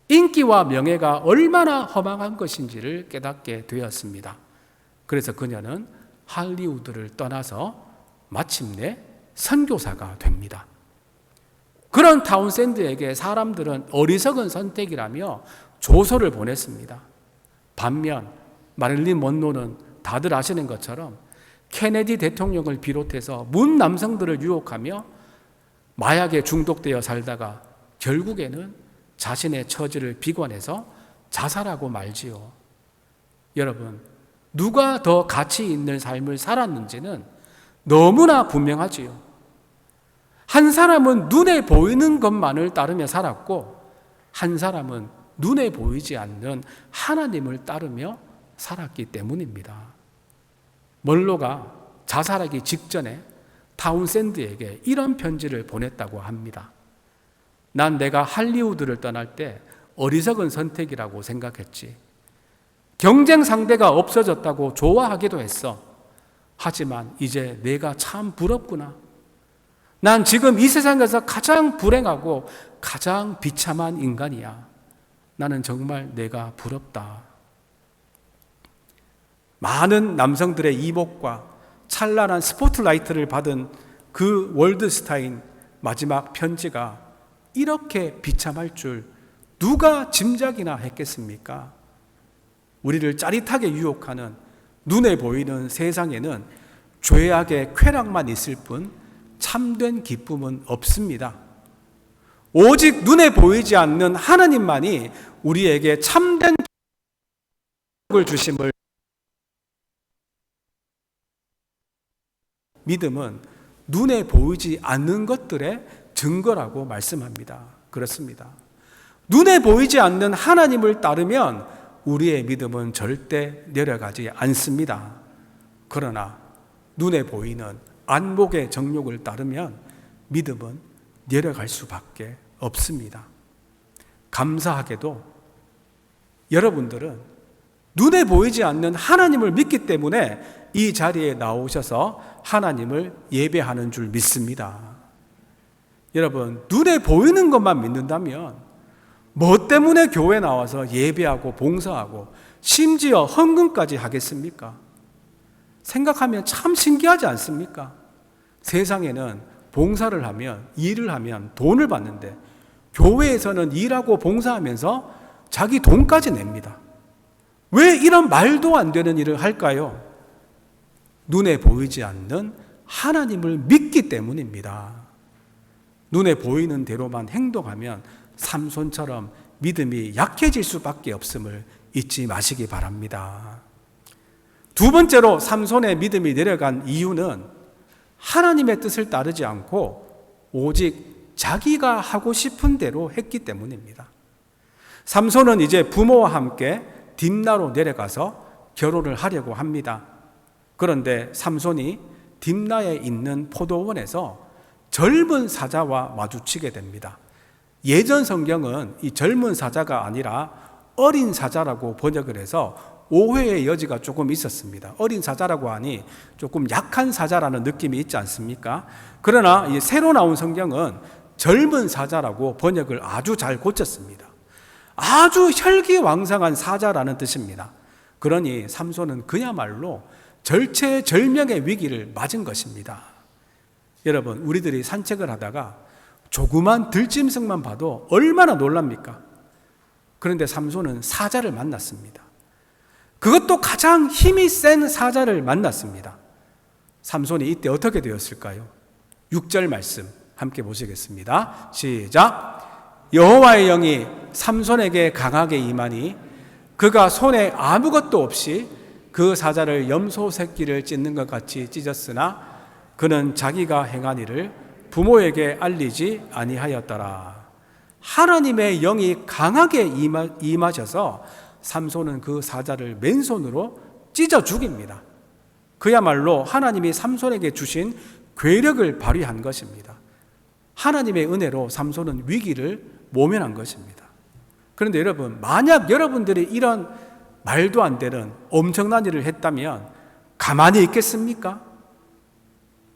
Speaker 1: 인기와 명예가 얼마나 허망한 것인지를 깨닫게 되었습니다. 그래서 그녀는 할리우드를 떠나서 마침내 선교사가 됩니다. 그런 타운샌드에게 사람들은 어리석은 선택이라며 조소를 보냈습니다. 반면 마릴린 먼로는 다들 아시는 것처럼 케네디 대통령을 비롯해서 문 남성들을 유혹하며 마약에 중독되어 살다가 결국에는 자신의 처지를 비관해서 자살하고 말지요. 여러분, 누가 더 가치 있는 삶을 살았는지는 너무나 분명하지요. 한 사람은 눈에 보이는 것만을 따르며 살았고 한 사람은 눈에 보이지 않는 하나님을 따르며 살았기 때문입니다. 먼로가 자살하기 직전에 타운샌드에게 이런 편지를 보냈다고 합니다. 난 내가 할리우드를 떠날 때 어리석은 선택이라고 생각했지. 경쟁 상대가 없어졌다고 좋아하기도 했어. 하지만 이제 내가 참 부럽구나. 난 지금 이 세상에서 가장 불행하고 가장 비참한 인간이야. 나는 정말 내가 부럽다. 많은 남성들의 이목과 찬란한 스포트라이트를 받은 그 월드스타인 마지막 편지가 이렇게 비참할 줄 누가 짐작이나 했겠습니까? 우리를 짜릿하게 유혹하는 눈에 보이는 세상에는 죄악의 쾌락만 있을 뿐 참된 기쁨은 없습니다. 오직 눈에 보이지 않는 하나님만이 우리에게 참된 기쁨을 주심을 믿음은 눈에 보이지 않는 것들의 증거라고 말씀합니다. 그렇습니다. 눈에 보이지 않는 하나님을 따르면 우리의 믿음은 절대 내려가지 않습니다. 그러나 눈에 보이는 안목의 정욕을 따르면 믿음은 내려갈 수밖에 없습니다. 감사하게도 여러분들은 눈에 보이지 않는 하나님을 믿기 때문에 이 자리에 나오셔서 하나님을 예배하는 줄 믿습니다. 여러분, 눈에 보이는 것만 믿는다면 뭐 때문에 교회 나와서 예배하고 봉사하고 심지어 헌금까지 하겠습니까? 생각하면 참 신기하지 않습니까? 세상에는 봉사를 하면, 일을 하면 돈을 받는데 교회에서는 일하고 봉사하면서 자기 돈까지 냅니다. 왜 이런 말도 안 되는 일을 할까요? 눈에 보이지 않는 하나님을 믿기 때문입니다. 눈에 보이는 대로만 행동하면 삼손처럼 믿음이 약해질 수밖에 없음을 잊지 마시기 바랍니다. 두 번째로 삼손의 믿음이 내려간 이유는 하나님의 뜻을 따르지 않고 오직 자기가 하고 싶은 대로 했기 때문입니다. 삼손은 이제 부모와 함께 딥나로 내려가서 결혼을 하려고 합니다. 그런데 삼손이 딥나에 있는 포도원에서 젊은 사자와 마주치게 됩니다. 예전 성경은 이 젊은 사자가 아니라 어린 사자라고 번역을 해서 오해의 여지가 조금 있었습니다. 어린 사자라고 하니 조금 약한 사자라는 느낌이 있지 않습니까? 그러나 이 새로 나온 성경은 젊은 사자라고 번역을 아주 잘 고쳤습니다. 아주 혈기왕성한 사자라는 뜻입니다. 그러니 삼손은 그야말로 절체절명의 위기를 맞은 것입니다. 여러분, 우리들이 산책을 하다가 조그만 들짐승만 봐도 얼마나 놀랍니까? 그런데 삼손은 사자를 만났습니다. 그것도 가장 힘이 센 사자를 만났습니다. 삼손이 이때 어떻게 되었을까요? 6절 말씀 함께 보시겠습니다. 시작. 여호와의 영이 삼손에게 강하게 임하니 그가 손에 아무것도 없이 그 사자를 염소 새끼를 찢는 것 같이 찢었으나 그는 자기가 행한 일을 부모에게 알리지 아니하였더라. 하나님의 영이 강하게 임하셔서 삼손은 그 사자를 맨손으로 찢어 죽입니다. 그야말로 하나님이 삼손에게 주신 괴력을 발휘한 것입니다. 하나님의 은혜로 삼손은 위기를 모면한 것입니다. 그런데 여러분, 만약 여러분들이 이런 말도 안 되는 엄청난 일을 했다면 가만히 있겠습니까?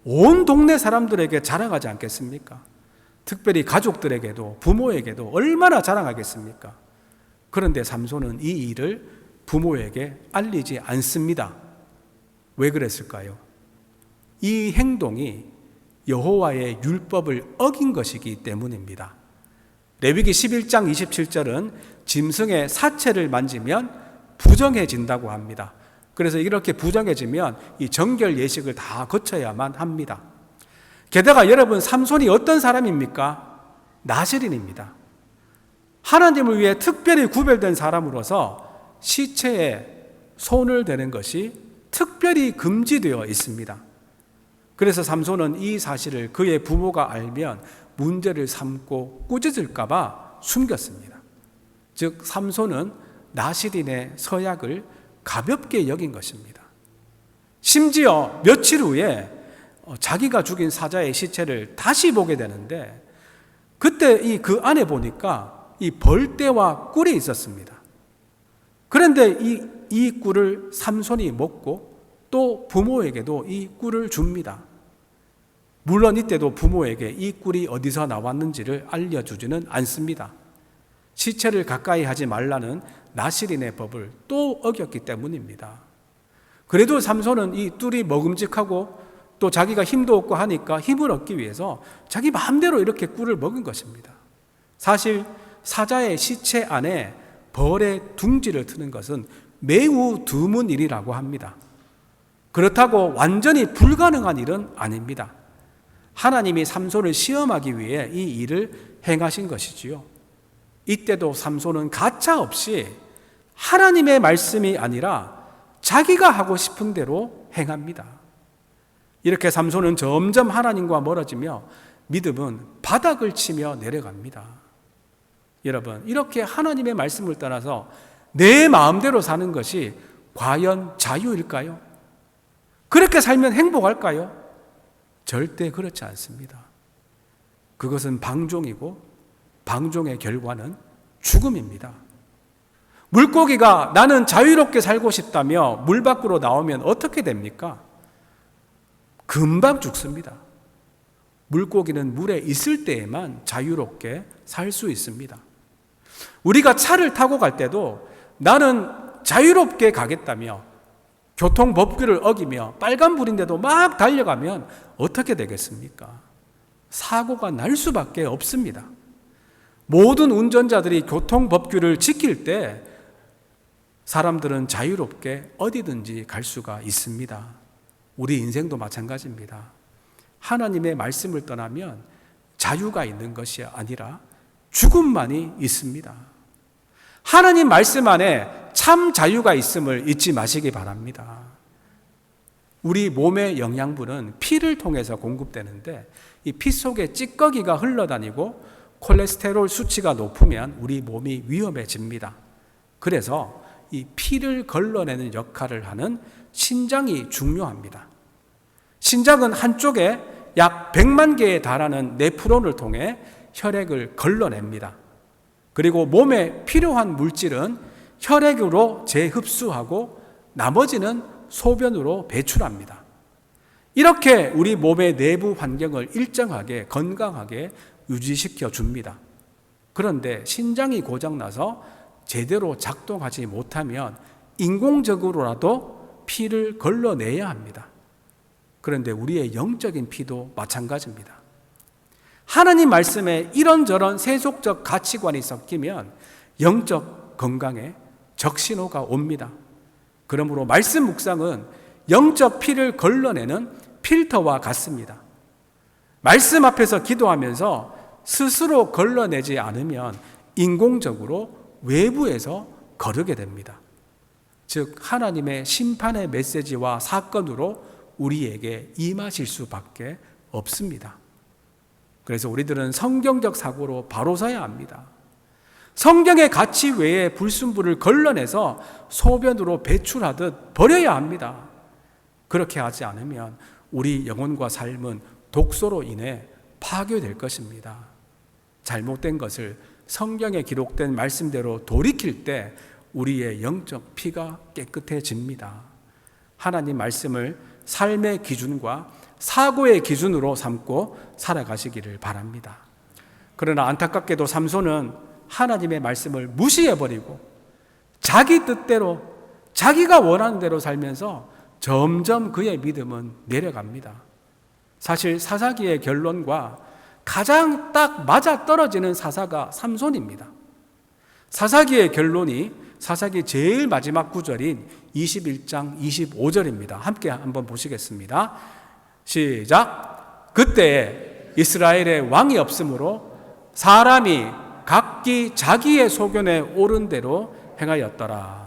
Speaker 1: 온 동네 사람들에게 자랑하지 않겠습니까? 특별히 가족들에게도 부모에게도 얼마나 자랑하겠습니까? 그런데 삼손은 이 일을 부모에게 알리지 않습니다. 왜 그랬을까요? 이 행동이 여호와의 율법을 어긴 것이기 때문입니다. 레위기 11장 27절은 짐승의 사체를 만지면 부정해진다고 합니다. 그래서 이렇게 부정해지면 이 정결 예식을 다 거쳐야만 합니다. 게다가 여러분, 삼손이 어떤 사람입니까? 나실인입니다. 하나님을 위해 특별히 구별된 사람으로서 시체에 손을 대는 것이 특별히 금지되어 있습니다. 그래서 삼손은 이 사실을 그의 부모가 알면 문제를 삼고 꾸짖을까 봐 숨겼습니다. 즉 삼손은 나실인의 서약을 가볍게 여긴 것입니다. 심지어 며칠 후에 자기가 죽인 사자의 시체를 다시 보게 되는데 그때 그 안에 보니까 이 벌떼와 꿀이 있었습니다. 그런데 이 꿀을 삼손이 먹고 또 부모에게도 이 꿀을 줍니다. 물론 이때도 부모에게 이 꿀이 어디서 나왔는지를 알려주지는 않습니다. 시체를 가까이 하지 말라는 나실인의 법을 또 어겼기 때문입니다. 그래도 삼손은 이 뿔이 먹음직하고 또 자기가 힘도 없고 하니까 힘을 얻기 위해서 자기 마음대로 이렇게 꿀을 먹은 것입니다. 사실 사자의 시체 안에 벌의 둥지를 트는 것은 매우 드문 일이라고 합니다. 그렇다고 완전히 불가능한 일은 아닙니다. 하나님이 삼손을 시험하기 위해 이 일을 행하신 것이지요. 이때도 삼손은 가차없이 하나님의 말씀이 아니라 자기가 하고 싶은 대로 행합니다. 이렇게 삼손은 점점 하나님과 멀어지며 믿음은 바닥을 치며 내려갑니다. 여러분, 이렇게 하나님의 말씀을 떠나서 내 마음대로 사는 것이 과연 자유일까요? 그렇게 살면 행복할까요? 절대 그렇지 않습니다. 그것은 방종이고 방종의 결과는 죽음입니다. 물고기가 나는 자유롭게 살고 싶다며 물 밖으로 나오면 어떻게 됩니까? 금방 죽습니다. 물고기는 물에 있을 때에만 자유롭게 살 수 있습니다. 우리가 차를 타고 갈 때도 나는 자유롭게 가겠다며 교통법규를 어기며 빨간불인데도 막 달려가면 어떻게 되겠습니까? 사고가 날 수밖에 없습니다. 모든 운전자들이 교통법규를 지킬 때 사람들은 자유롭게 어디든지 갈 수가 있습니다. 우리 인생도 마찬가지입니다. 하나님의 말씀을 떠나면 자유가 있는 것이 아니라 죽음만이 있습니다. 하나님 말씀 안에 참 자유가 있음을 잊지 마시기 바랍니다. 우리 몸의 영양분은 피를 통해서 공급되는데 이 피 속에 찌꺼기가 흘러다니고 콜레스테롤 수치가 높으면 우리 몸이 위험해집니다. 그래서 이 피를 걸러내는 역할을 하는 신장이 중요합니다. 신장은 한쪽에 약 100만 개에 달하는 네프론을 통해 혈액을 걸러냅니다. 그리고 몸에 필요한 물질은 혈액으로 재흡수하고 나머지는 소변으로 배출합니다. 이렇게 우리 몸의 내부 환경을 일정하게 건강하게 유지시켜 줍니다. 그런데 신장이 고장나서 제대로 작동하지 못하면 인공적으로라도 피를 걸러내야 합니다. 그런데 우리의 영적인 피도 마찬가지입니다. 하나님 말씀에 이런저런 세속적 가치관이 섞이면 영적 건강에 적신호가 옵니다. 그러므로 말씀 묵상은 영적 피를 걸러내는 필터와 같습니다. 말씀 앞에서 기도하면서 스스로 걸러내지 않으면 인공적으로 외부에서 거르게 됩니다. 즉 하나님의 심판의 메시지와 사건으로 우리에게 임하실 수밖에 없습니다. 그래서 우리들은 성경적 사고로 바로 서야 합니다. 성경의 가치 외에 불순물을 걸러내서 소변으로 배출하듯 버려야 합니다. 그렇게 하지 않으면 우리 영혼과 삶은 독소로 인해 파괴될 것입니다. 잘못된 것을 성경에 기록된 말씀대로 돌이킬 때 우리의 영적 피가 깨끗해집니다. 하나님 말씀을 삶의 기준과 사고의 기준으로 삼고 살아가시기를 바랍니다. 그러나 안타깝게도 삼손은 하나님의 말씀을 무시해버리고 자기 뜻대로 자기가 원하는 대로 살면서 점점 그의 믿음은 내려갑니다. 사실 사사기의 결론과 가장 딱 맞아떨어지는 사사가 삼손입니다. 사사기의 결론이 사사기 제일 마지막 구절인 21장 25절입니다. 함께 한번 보시겠습니다. 시작. 그때 이스라엘에 왕이 없으므로 사람이 각기 자기의 소견에 옳은 대로 행하였더라.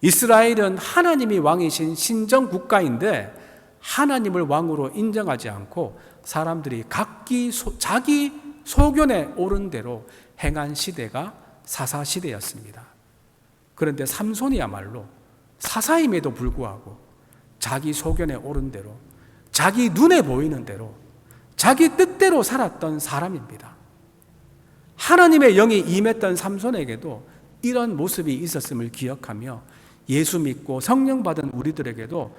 Speaker 1: 이스라엘은 하나님이 왕이신 신정 국가인데 하나님을 왕으로 인정하지 않고 사람들이 각기 자기 소견에 옳은 대로 행한 시대가 사사시대였습니다. 그런데 삼손이야말로 사사임에도 불구하고 자기 소견에 옳은 대로 자기 눈에 보이는 대로 자기 뜻대로 살았던 사람입니다. 하나님의 영이 임했던 삼손에게도 이런 모습이 있었음을 기억하며 예수 믿고 성령 받은 우리들에게도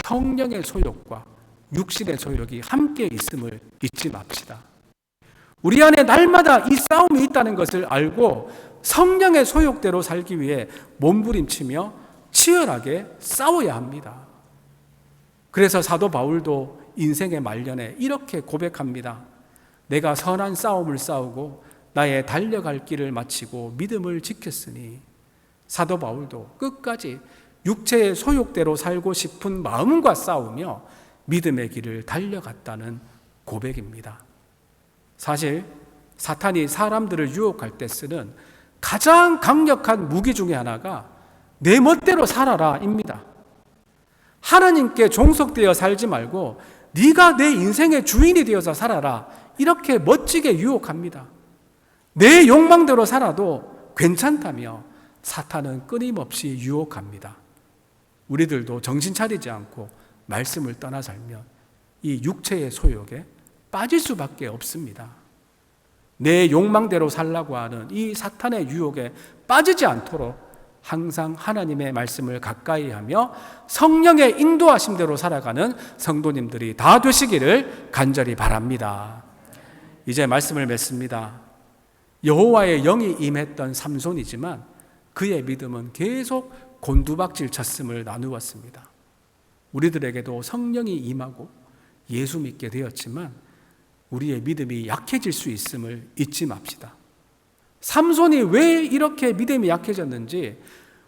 Speaker 1: 성령의 소욕과 육신의 소욕이 함께 있음을 잊지 맙시다. 우리 안에 날마다 이 싸움이 있다는 것을 알고 성령의 소욕대로 살기 위해 몸부림치며 치열하게 싸워야 합니다. 그래서 사도 바울도 인생의 말년에 이렇게 고백합니다. 내가 선한 싸움을 싸우고 나의 달려갈 길을 마치고 믿음을 지켰으니. 사도 바울도 끝까지 육체의 소욕대로 살고 싶은 마음과 싸우며 믿음의 길을 달려갔다는 고백입니다. 사실 사탄이 사람들을 유혹할 때 쓰는 가장 강력한 무기 중에 하나가 내 멋대로 살아라입니다. 하나님께 종속되어 살지 말고 네가 내 인생의 주인이 되어서 살아라, 이렇게 멋지게 유혹합니다. 내 욕망대로 살아도 괜찮다며 사탄은 끊임없이 유혹합니다. 우리들도 정신 차리지 않고 말씀을 떠나 살면 이 육체의 소욕에 빠질 수밖에 없습니다. 내 욕망대로 살라고 하는 이 사탄의 유혹에 빠지지 않도록 항상 하나님의 말씀을 가까이 하며 성령의 인도하심대로 살아가는 성도님들이 다 되시기를 간절히 바랍니다. 이제 말씀을 맺습니다. 여호와의 영이 임했던 삼손이지만 그의 믿음은 계속 곤두박질 쳤음을 나누었습니다. 우리들에게도 성령이 임하고 예수 믿게 되었지만 우리의 믿음이 약해질 수 있음을 잊지 맙시다. 삼손이 왜 이렇게 믿음이 약해졌는지,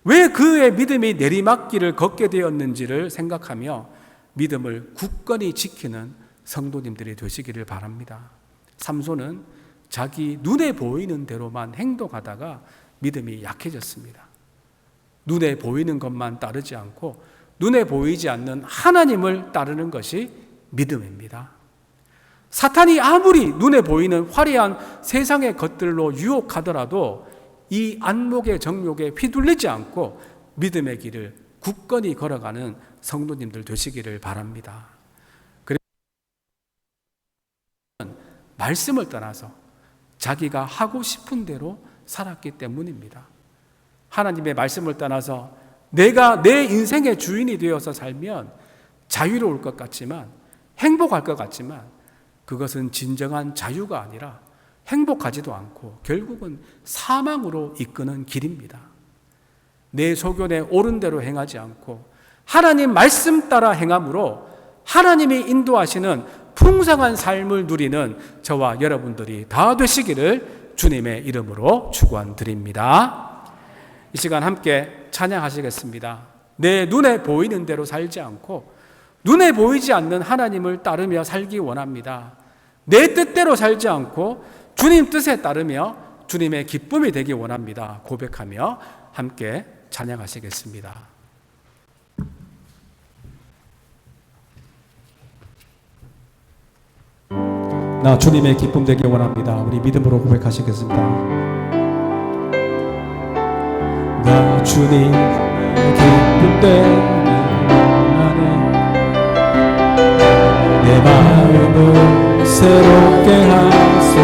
Speaker 1: 왜 그의 믿음이 내리막길을 걷게 되었는지를 생각하며 믿음을 굳건히 지키는 성도님들이 되시기를 바랍니다. 삼손은 자기 눈에 보이는 대로만 행동하다가 믿음이 약해졌습니다. 눈에 보이는 것만 따르지 않고 눈에 보이지 않는 하나님을 따르는 것이 믿음입니다. 사탄이 아무리 눈에 보이는 화려한 세상의 것들로 유혹하더라도 이 안목의 정욕에 휘둘리지 않고 믿음의 길을 굳건히 걸어가는 성도님들 되시기를 바랍니다. 그래서 말씀을 떠나서 자기가 하고 싶은 대로 살았기 때문입니다. 하나님의 말씀을 떠나서 내가 내 인생의 주인이 되어서 살면 자유로울 것 같지만, 행복할 것 같지만 그것은 진정한 자유가 아니라 행복하지도 않고 결국은 사망으로 이끄는 길입니다. 내 소견에 옳은 대로 행하지 않고 하나님 말씀 따라 행함으로 하나님이 인도하시는 풍성한 삶을 누리는 저와 여러분들이 다 되시기를 주님의 이름으로 축원드립니다. 이 시간 함께 찬양하시겠습니다. 내 눈에 보이는 대로 살지 않고 눈에 보이지 않는 하나님을 따르며 살기 원합니다. 내 뜻대로 살지 않고 주님 뜻에 따르며 주님의 기쁨이 되기 원합니다. 고백하며 함께 찬양하시겠습니다.
Speaker 2: 나 주님의 기쁨 되기 원합니다. 우리 믿음으로 고백하시겠습니다. 나 주님의 기쁨 되기 원하네. 내 마음을 새롭게 하소서.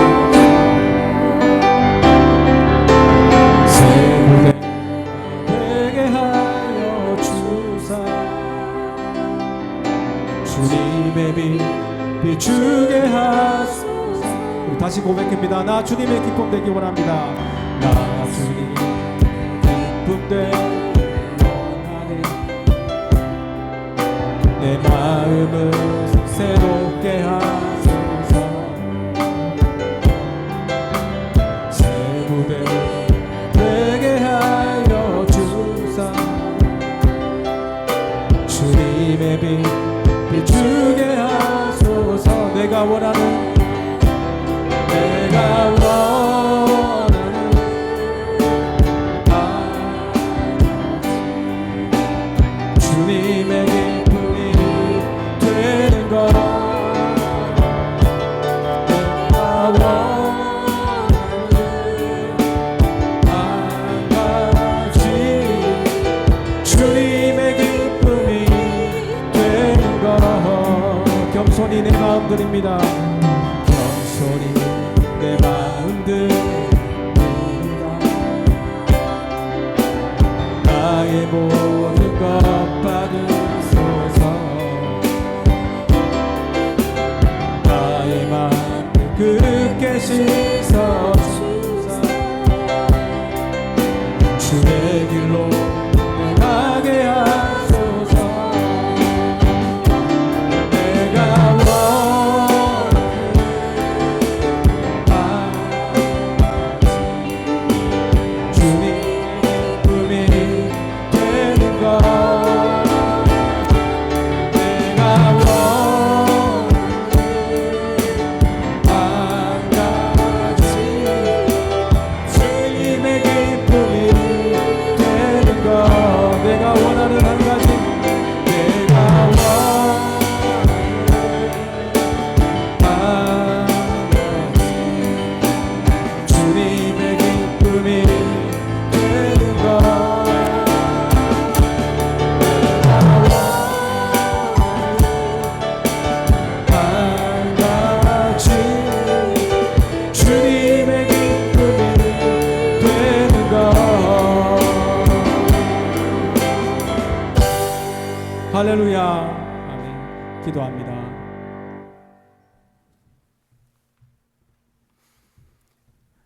Speaker 2: 새 무대 되게 하여 주사. 주님의 빛 비추게 하소서. 우리 다시 고백합니다. 나 주님의 기쁨 되기 원합니다. 나 주님의 기쁨 되기 원하네. 내 마음을 새롭게 하소서. 새 무대 되게 하여 주사. 주님의 빛 비추게 하소서. 내가 원하는 주님의 기쁨이 되는 것. 내가 원하는 한 가지 주님의 기쁨이 되는 것. 겸손히 내 마음 드립니다. 겸손히 내 마음 드립니다. 나의 모든 것 받으소서. 나의 마음을 그릇게 씻어주사. 주의 길로 행하게 할렐루야. 아멘. 기도합니다.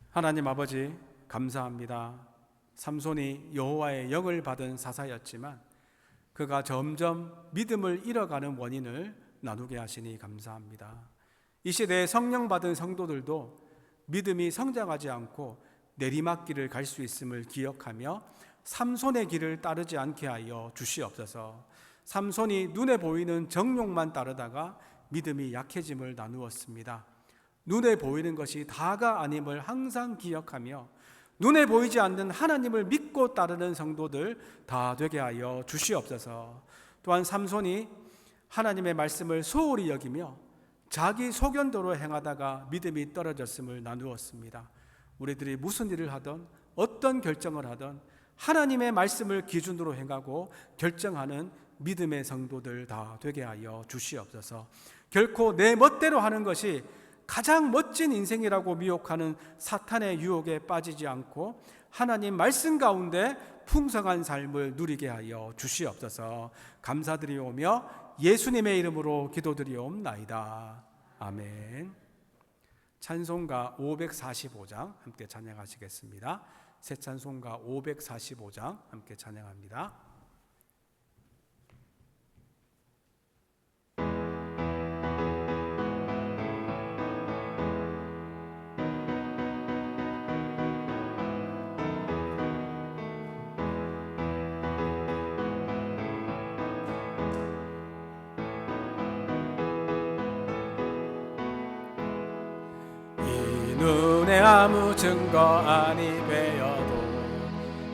Speaker 1: 하나님 아버지 감사합니다. 삼손이 여호와의 영을 받은 사사였지만 그가 점점 믿음을 잃어가는 원인을 나누게 하시니 감사합니다. 이 시대에 성령 받은 성도들도 믿음이 성장하지 않고 내리막길을 갈 수 있음을 기억하며 삼손의 길을 따르지 않게 하여 주시옵소서. 삼손이 눈에 보이는 정욕만 따르다가 믿음이 약해짐을 나누었습니다. 눈에 보이는 것이 다가 아님을 항상 기억하며 눈에 보이지 않는 하나님을 믿고 따르는 성도들 다 되게 하여 주시옵소서. 또한 삼손이 하나님의 말씀을 소홀히 여기며 자기 소견대로 행하다가 믿음이 떨어졌음을 나누었습니다. 우리들이 무슨 일을 하든 어떤 결정을 하든 하나님의 말씀을 기준으로 행하고 결정하는 믿음의 성도들 다 되게 하여 주시옵소서. 결코 내 멋대로 하는 것이 가장 멋진 인생이라고 미혹하는 사탄의 유혹에 빠지지 않고 하나님 말씀 가운데 풍성한 삶을 누리게 하여 주시옵소서. 감사드리오며 예수님의 이름으로 기도드리옵나이다. 아멘. 찬송가 545장 함께 찬양하시겠습니다. 새 찬송가 545장 함께 찬양합니다. 눈에 아무 증거 아니 되어도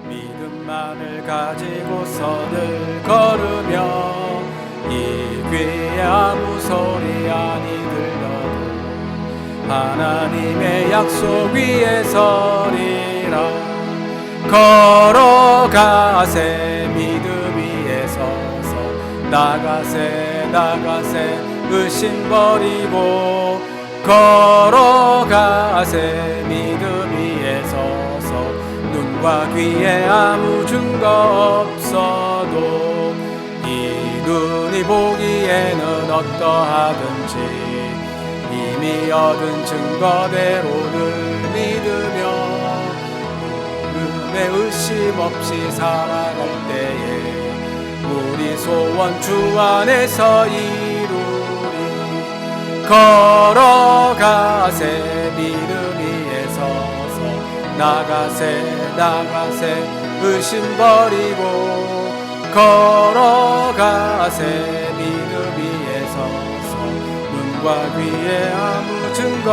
Speaker 1: 믿음만을 가지고서는 걸으며 이 귀에 아무 소리 아니 들려도 하나님의 약속 위에 서리라. 걸어가세 믿음 위에 서서 나가세 의심 버리고 걸어가세 믿음 위에 서서 눈과 귀에 아무 증거 없어도 이 눈이 보기에는 어떠하든지 이미 얻은 증거대로를 믿으며 눈에 의심 없이 살아갈 때에 우리 소원 주 안에서 걸어가세 믿음 위에 서서 나가세 의심 버리고 걸어가세 믿음 위에 서서 눈과 귀에 아무 증거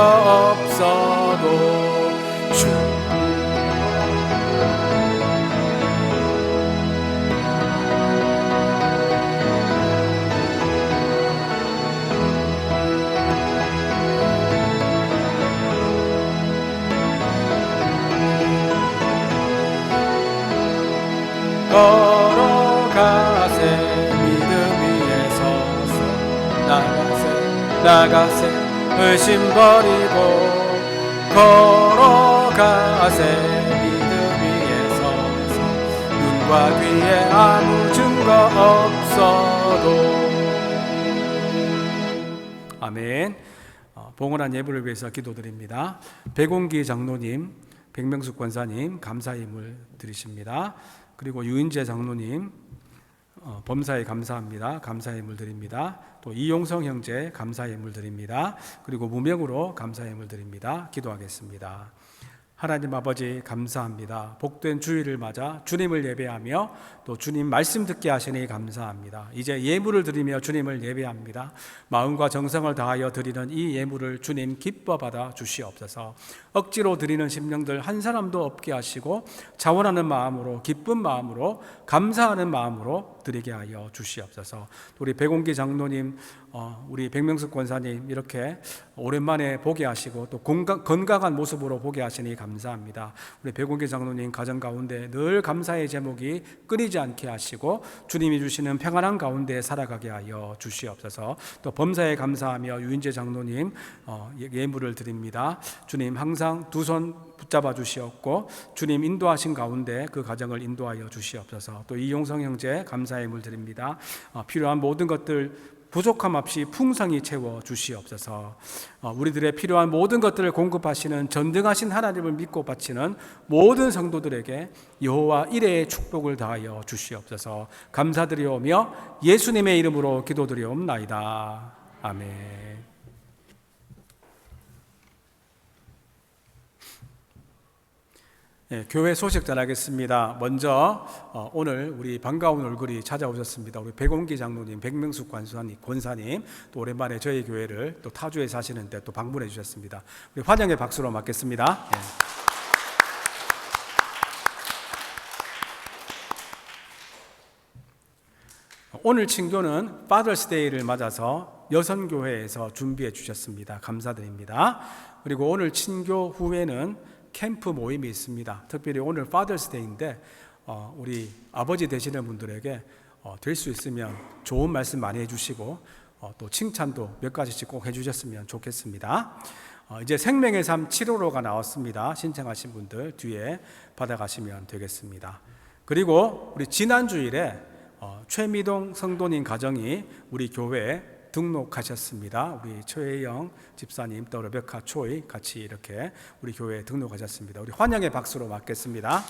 Speaker 1: 없어도 주 걸어가세 믿음 위에 서서 나가세 의심 버리고 걸어가세 믿음 위에 서서 눈과 귀에 아무 증거 없어도. 아멘. 봉헌한 예물을 위해서 기도드립니다. 백운기 장로님, 백명숙 권사님 감사의 예물 드리십니다. 그리고 유인재 장로님 범사에 감사합니다. 감사의 예물 드립니다. 또 이용성 형제 감사의 예물 드립니다. 그리고 무명으로 감사의 예물 드립니다. 기도하겠습니다. 하나님 아버지 감사합니다. 복된 주일을 맞아 주님을 예배하며 또 주님 말씀 듣게 하시니 감사합니다. 이제 예물을 드리며 주님을 예배합니다. 마음과 정성을 다하여 드리는 이 예물을 주님 기뻐 받아 주시옵소서. 억지로 드리는 심령들 한 사람도 없게 하시고 자원하는 마음으로 기쁜 마음으로 감사하는 마음으로 드리게 하여 주시옵소서. 우리 백운기 장로님, 우리 백명숙 권사님 이렇게 오랜만에 보게 하시고 또 건강한 모습으로 보게 하시니 감사합니다. 우리 백운기 장로님 가정 가운데 늘 감사의 제목이 끊이지 않게 하시고 주님이 주시는 평안한 가운데 살아가게 하여 주시옵소서. 또 범사에 감사하며 유인재 장로님 예물을 드립니다. 주님 항상 두 손 붙잡아 주시옵고 주님 인도하신 가운데 그 가정을 인도하여 주시옵소서. 또 이용성 형제 감사의 감사의 물 드립니다. 필요한 모든 것들 부족함 없이 풍성히 채워 주시옵소서. 우리들의 필요한 모든 것들을 공급하시는 전능하신 하나님을 믿고 바치는 모든 성도들에게 여호와 이레의 축복을 다하여 주시옵소서. 감사드리오며 예수님의 이름으로 기도드리옵나이다. 아멘. 교회 소식 전하겠습니다. 먼저 오늘 우리 반가운 얼굴이 찾아오셨습니다. 우리 백원기 장로님, 백명숙 권사님, 또 오랜만에 저희 교회를 또 타주에 사시는데 또 방문해 주셨습니다. 우리 환영의 박수로 맞겠습니다. 오늘 친교는 Father's Day를 맞아서 여선교회에서 준비해 주셨습니다. 감사드립니다. 그리고 오늘 친교 후에는 캠프 모임이 있습니다. 특별히 오늘 Father's Day인데 우리 아버지 되시는 분들에게 될 수 있으면 좋은 말씀 많이 해주시고 또 칭찬도 몇 가지씩 꼭 해주셨으면 좋겠습니다. 이제 생명의 삶 7호로가 나왔습니다. 신청하신 분들 뒤에 받아가시면 되겠습니다. 그리고 우리 지난 주일에 최미동 성도님 가정이 우리 교회에 등록하셨습니다. 우리 최혜영 집사님 또 레베카 초이 같이 이렇게 우리 교회에 등록하셨습니다. 우리 환영의 박수로 맞겠습니다.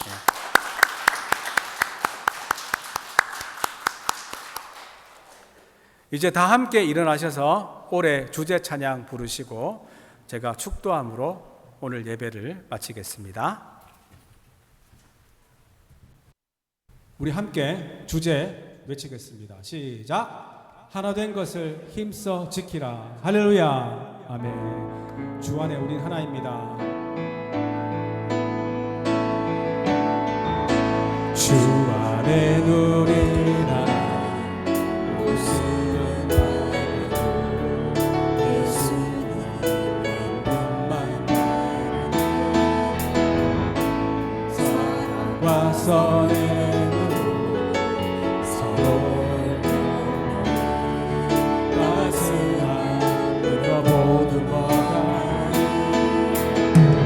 Speaker 1: 이제 다 함께 일어나셔서 올해 주제 찬양 부르시고 제가 축도함으로 오늘 예배를 마치겠습니다.
Speaker 2: 우리 함께 주제 외치겠습니다. 시작. 하나 된 것을 힘써 지키라. 할렐루야. 아멘. 주 안에 우린 하나입니다. 주 안에 우린 하나. 모습은 다르고 예수님만 사랑과 선행으로 서로 모두 먹어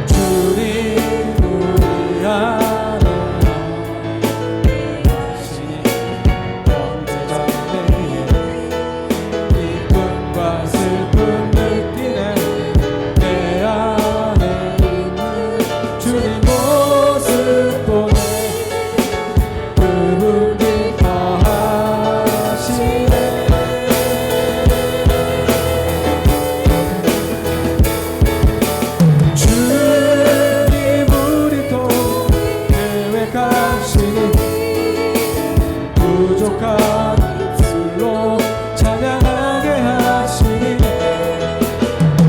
Speaker 2: 주님 우리 안에 하시니 언제전에 기쁨과 슬픔 느끼네 내 안에 있는 주님 모습 보네 그분이 더하시네 부족한 입술로 찬양하게 하시니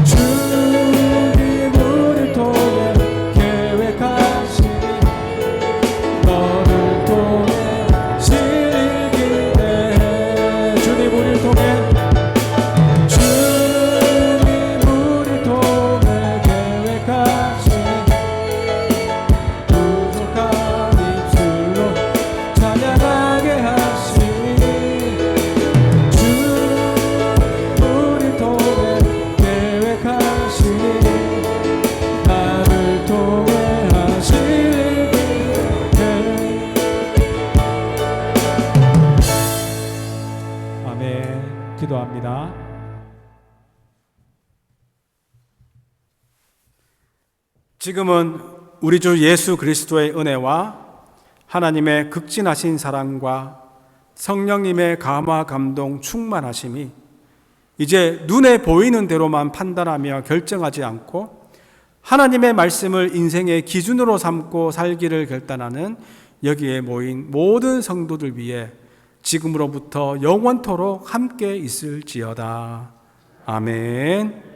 Speaker 2: 주님 우리를 통해 계획하시니 너를 통해 실기네 주님 우리를 통해 주님 우리를 통해 계획하시니 부족한 입술로 찬양하게 하시니 주 우리 통해 계획하시니 나를 통해 하시니 아멘. 기도합니다.
Speaker 1: 지금은 우리 주 예수 그리스도의 은혜와 하나님의 극진하신 사랑과 성령님의 감화 감동 충만하심이 이제 눈에 보이는 대로만 판단하며 결정하지 않고 하나님의 말씀을 인생의 기준으로 삼고 살기를 결단하는 여기에 모인 모든 성도들 위해 지금으로부터 영원토록 함께 있을지어다. 아멘.